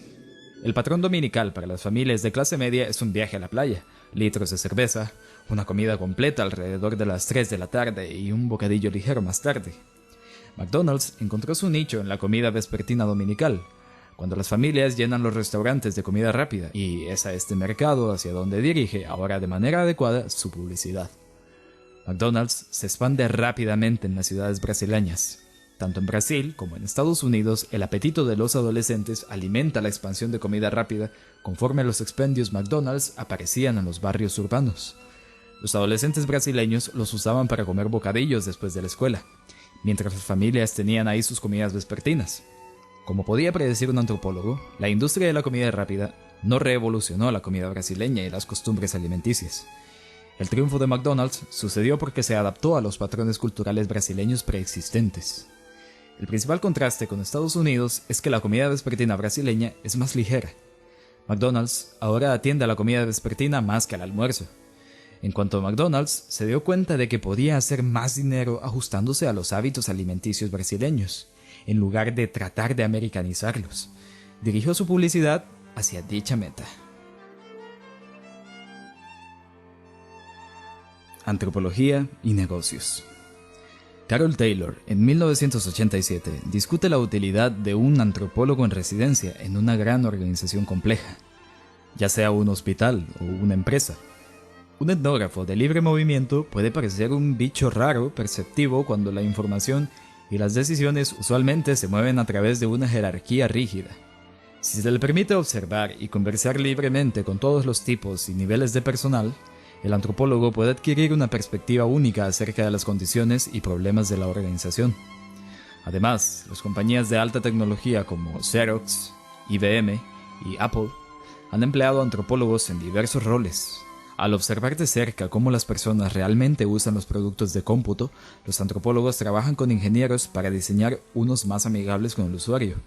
El patrón dominical para las familias de clase media es un viaje a la playa, litros de cerveza, una comida completa alrededor de las 3 de la tarde y un bocadillo ligero más tarde. McDonald's encontró su nicho en la comida vespertina dominical, cuando las familias llenan los restaurantes de comida rápida, y es a este mercado hacia donde dirige ahora de manera adecuada su publicidad. McDonald's se expande rápidamente en las ciudades brasileñas. Tanto en Brasil como en Estados Unidos, el apetito de los adolescentes alimenta la expansión de comida rápida conforme los expendios McDonald's aparecían en los barrios urbanos. Los adolescentes brasileños los usaban para comer bocadillos después de la escuela, mientras las familias tenían ahí sus comidas vespertinas. Como podía predecir un antropólogo, la industria de la comida rápida no revolucionó la comida brasileña y las costumbres alimenticias. El triunfo de McDonald's sucedió porque se adaptó a los patrones culturales brasileños preexistentes. El principal contraste con Estados Unidos es que la comida vespertina brasileña es más ligera. McDonald's ahora atiende a la comida vespertina más que al almuerzo. En cuanto a McDonald's, se dio cuenta de que podía hacer más dinero ajustándose a los hábitos alimenticios brasileños, en lugar de tratar de americanizarlos. Dirigió su publicidad hacia dicha meta. Antropología y negocios. Carol Taylor, en 1987, discute la utilidad de un antropólogo en residencia en una gran organización compleja, ya sea un hospital o una empresa. Un etnógrafo de libre movimiento puede parecer un bicho raro perceptivo cuando la información y las decisiones usualmente se mueven a través de una jerarquía rígida. Si se le permite observar y conversar libremente con todos los tipos y niveles de personal, el antropólogo puede adquirir una perspectiva única acerca de las condiciones y problemas de la organización. Además, las compañías de alta tecnología como Xerox, IBM y Apple han empleado antropólogos en diversos roles. Al observar de cerca cómo las personas realmente usan los productos de cómputo, los antropólogos trabajan con ingenieros para diseñar unos más amigables con el usuario.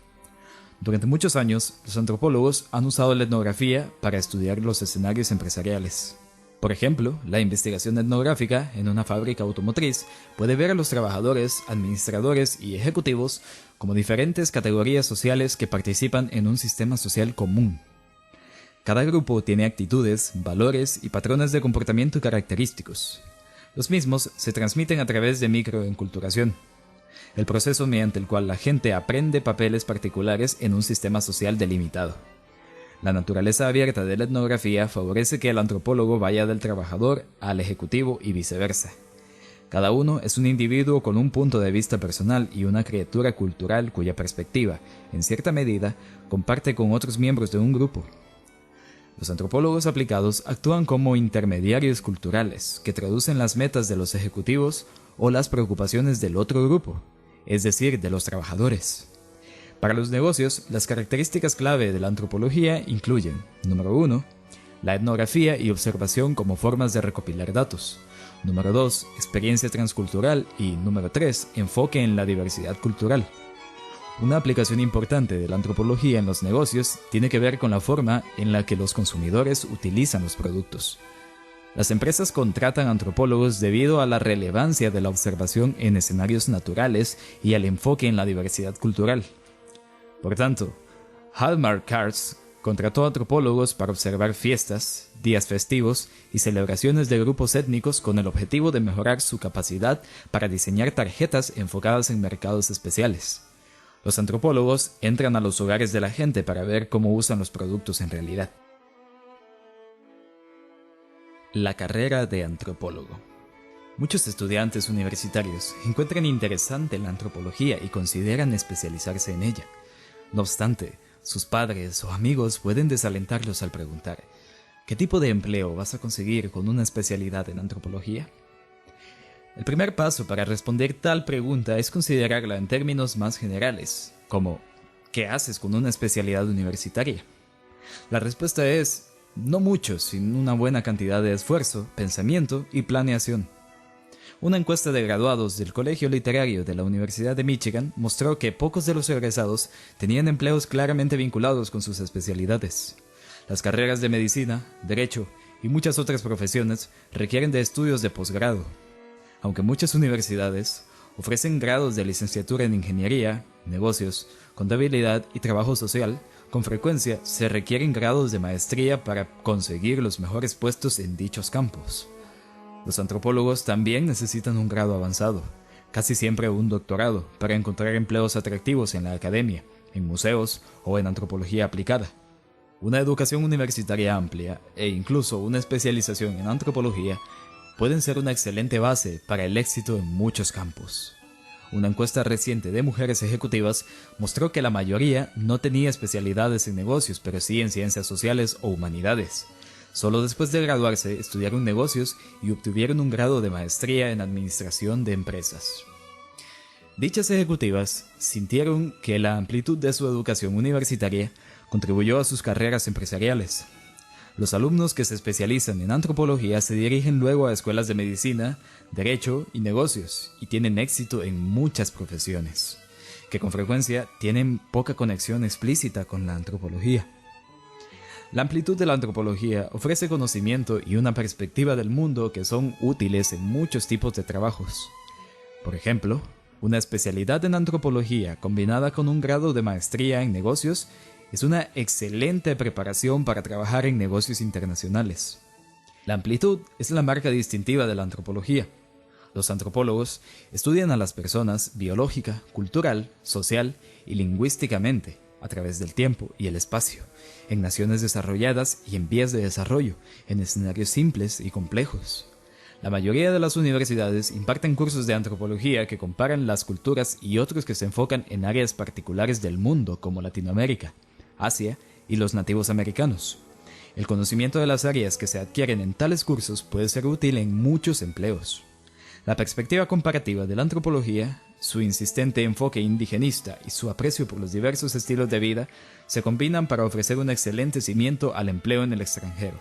Durante muchos años, los antropólogos han usado la etnografía para estudiar los escenarios empresariales. Por ejemplo, la investigación etnográfica en una fábrica automotriz puede ver a los trabajadores, administradores y ejecutivos como diferentes categorías sociales que participan en un sistema social común. Cada grupo tiene actitudes, valores y patrones de comportamiento característicos. Los mismos se transmiten a través de microenculturación, el proceso mediante el cual la gente aprende papeles particulares en un sistema social delimitado. La naturaleza abierta de la etnografía favorece que el antropólogo vaya del trabajador al ejecutivo y viceversa. Cada uno es un individuo con un punto de vista personal y una criatura cultural cuya perspectiva, en cierta medida, comparte con otros miembros de un grupo. Los antropólogos aplicados actúan como intermediarios culturales que traducen las metas de los ejecutivos o las preocupaciones del otro grupo, es decir, de los trabajadores. Para los negocios, las características clave de la antropología incluyen, número 1, la etnografía y observación como formas de recopilar datos. Número 2, experiencia transcultural y, número 3, enfoque en la diversidad cultural. Una aplicación importante de la antropología en los negocios tiene que ver con la forma en la que los consumidores utilizan los productos. Las empresas contratan antropólogos debido a la relevancia de la observación en escenarios naturales y al enfoque en la diversidad cultural. Por tanto, Hallmark Cards contrató antropólogos para observar fiestas, días festivos y celebraciones de grupos étnicos con el objetivo de mejorar su capacidad para diseñar tarjetas enfocadas en mercados especiales. Los antropólogos entran a los hogares de la gente para ver cómo usan los productos en realidad. La carrera de antropólogo. Muchos estudiantes universitarios encuentran interesante la antropología y consideran especializarse en ella. No obstante, sus padres o amigos pueden desalentarlos al preguntar: ¿qué tipo de empleo vas a conseguir con una especialidad en antropología? El primer paso para responder tal pregunta es considerarla en términos más generales, como ¿qué haces con una especialidad universitaria? La respuesta es no mucho, sin una buena cantidad de esfuerzo, pensamiento y planeación. Una encuesta de graduados del Colegio Literario de la Universidad de Michigan mostró que pocos de los egresados tenían empleos claramente vinculados con sus especialidades. Las carreras de medicina, derecho y muchas otras profesiones requieren de estudios de posgrado. Aunque muchas universidades ofrecen grados de licenciatura en ingeniería, negocios, contabilidad y trabajo social, con frecuencia se requieren grados de maestría para conseguir los mejores puestos en dichos campos. Los antropólogos también necesitan un grado avanzado, casi siempre un doctorado, para encontrar empleos atractivos en la academia, en museos o en antropología aplicada. Una educación universitaria amplia e incluso una especialización en antropología pueden ser una excelente base para el éxito en muchos campos. Una encuesta reciente de mujeres ejecutivas mostró que la mayoría no tenía especialidades en negocios, pero sí en ciencias sociales o humanidades. Solo después de graduarse estudiaron negocios y obtuvieron un grado de maestría en administración de empresas. Dichas ejecutivas sintieron que la amplitud de su educación universitaria contribuyó a sus carreras empresariales. Los alumnos que se especializan en antropología se dirigen luego a escuelas de medicina, derecho y negocios y tienen éxito en muchas profesiones, que con frecuencia tienen poca conexión explícita con la antropología. La amplitud de la antropología ofrece conocimiento y una perspectiva del mundo que son útiles en muchos tipos de trabajos. Por ejemplo, una especialidad en antropología combinada con un grado de maestría en negocios es una excelente preparación para trabajar en negocios internacionales. La amplitud es la marca distintiva de la antropología. Los antropólogos estudian a las personas biológica, cultural, social y lingüísticamente, a través del tiempo y el espacio, en naciones desarrolladas y en vías de desarrollo, en escenarios simples y complejos. La mayoría de las universidades imparten cursos de antropología que comparan las culturas y otros que se enfocan en áreas particulares del mundo como Latinoamérica, Asia y los nativos americanos. El conocimiento de las áreas que se adquieren en tales cursos puede ser útil en muchos empleos. La perspectiva comparativa de la antropología, su insistente enfoque indigenista y su aprecio por los diversos estilos de vida se combinan para ofrecer un excelente cimiento al empleo en el extranjero.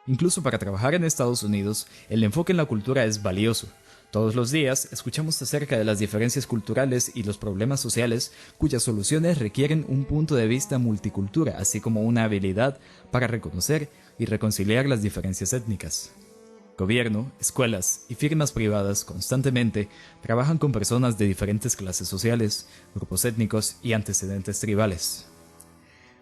Incluso para trabajar en Estados Unidos, el enfoque en la cultura es valioso. Todos los días escuchamos acerca de las diferencias culturales y los problemas sociales cuyas soluciones requieren un punto de vista multicultura, así como una habilidad para reconocer y reconciliar las diferencias étnicas. Gobierno, escuelas y firmas privadas constantemente trabajan con personas de diferentes clases sociales, grupos étnicos y antecedentes tribales.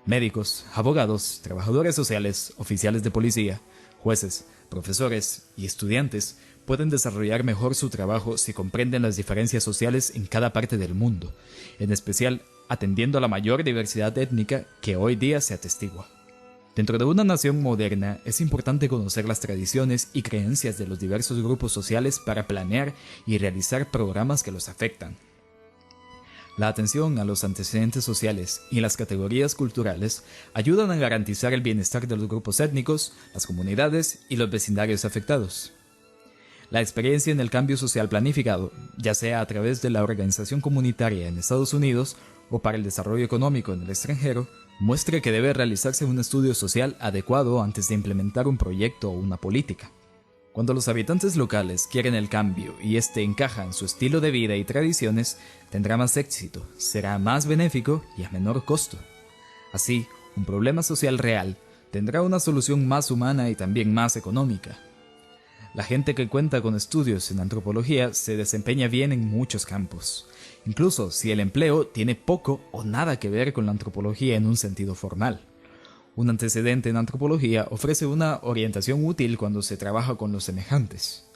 Médicos, abogados, trabajadores sociales, oficiales de policía, jueces, profesores y estudiantes pueden desarrollar mejor su trabajo si comprenden las diferencias sociales en cada parte del mundo, en especial atendiendo a la mayor diversidad étnica que hoy día se atestigua. Dentro de una nación moderna es importante conocer las tradiciones y creencias de los diversos grupos sociales para planear y realizar programas que los afectan. La atención a los antecedentes sociales y las categorías culturales ayudan a garantizar el bienestar de los grupos étnicos, las comunidades y los vecindarios afectados. La experiencia en el cambio social planificado, ya sea a través de la organización comunitaria en Estados Unidos o para el desarrollo económico en el extranjero, muestra que debe realizarse un estudio social adecuado antes de implementar un proyecto o una política. Cuando los habitantes locales quieren el cambio y este encaja en su estilo de vida y tradiciones, tendrá más éxito, será más benéfico y a menor costo. Así, un problema social real tendrá una solución más humana y también más económica. La gente que cuenta con estudios en antropología se desempeña bien en muchos campos, incluso si el empleo tiene poco o nada que ver con la antropología en un sentido formal. Un antecedente en antropología ofrece una orientación útil cuando se trabaja con los semejantes.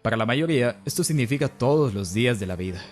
Para la mayoría, esto significa todos los días de la vida.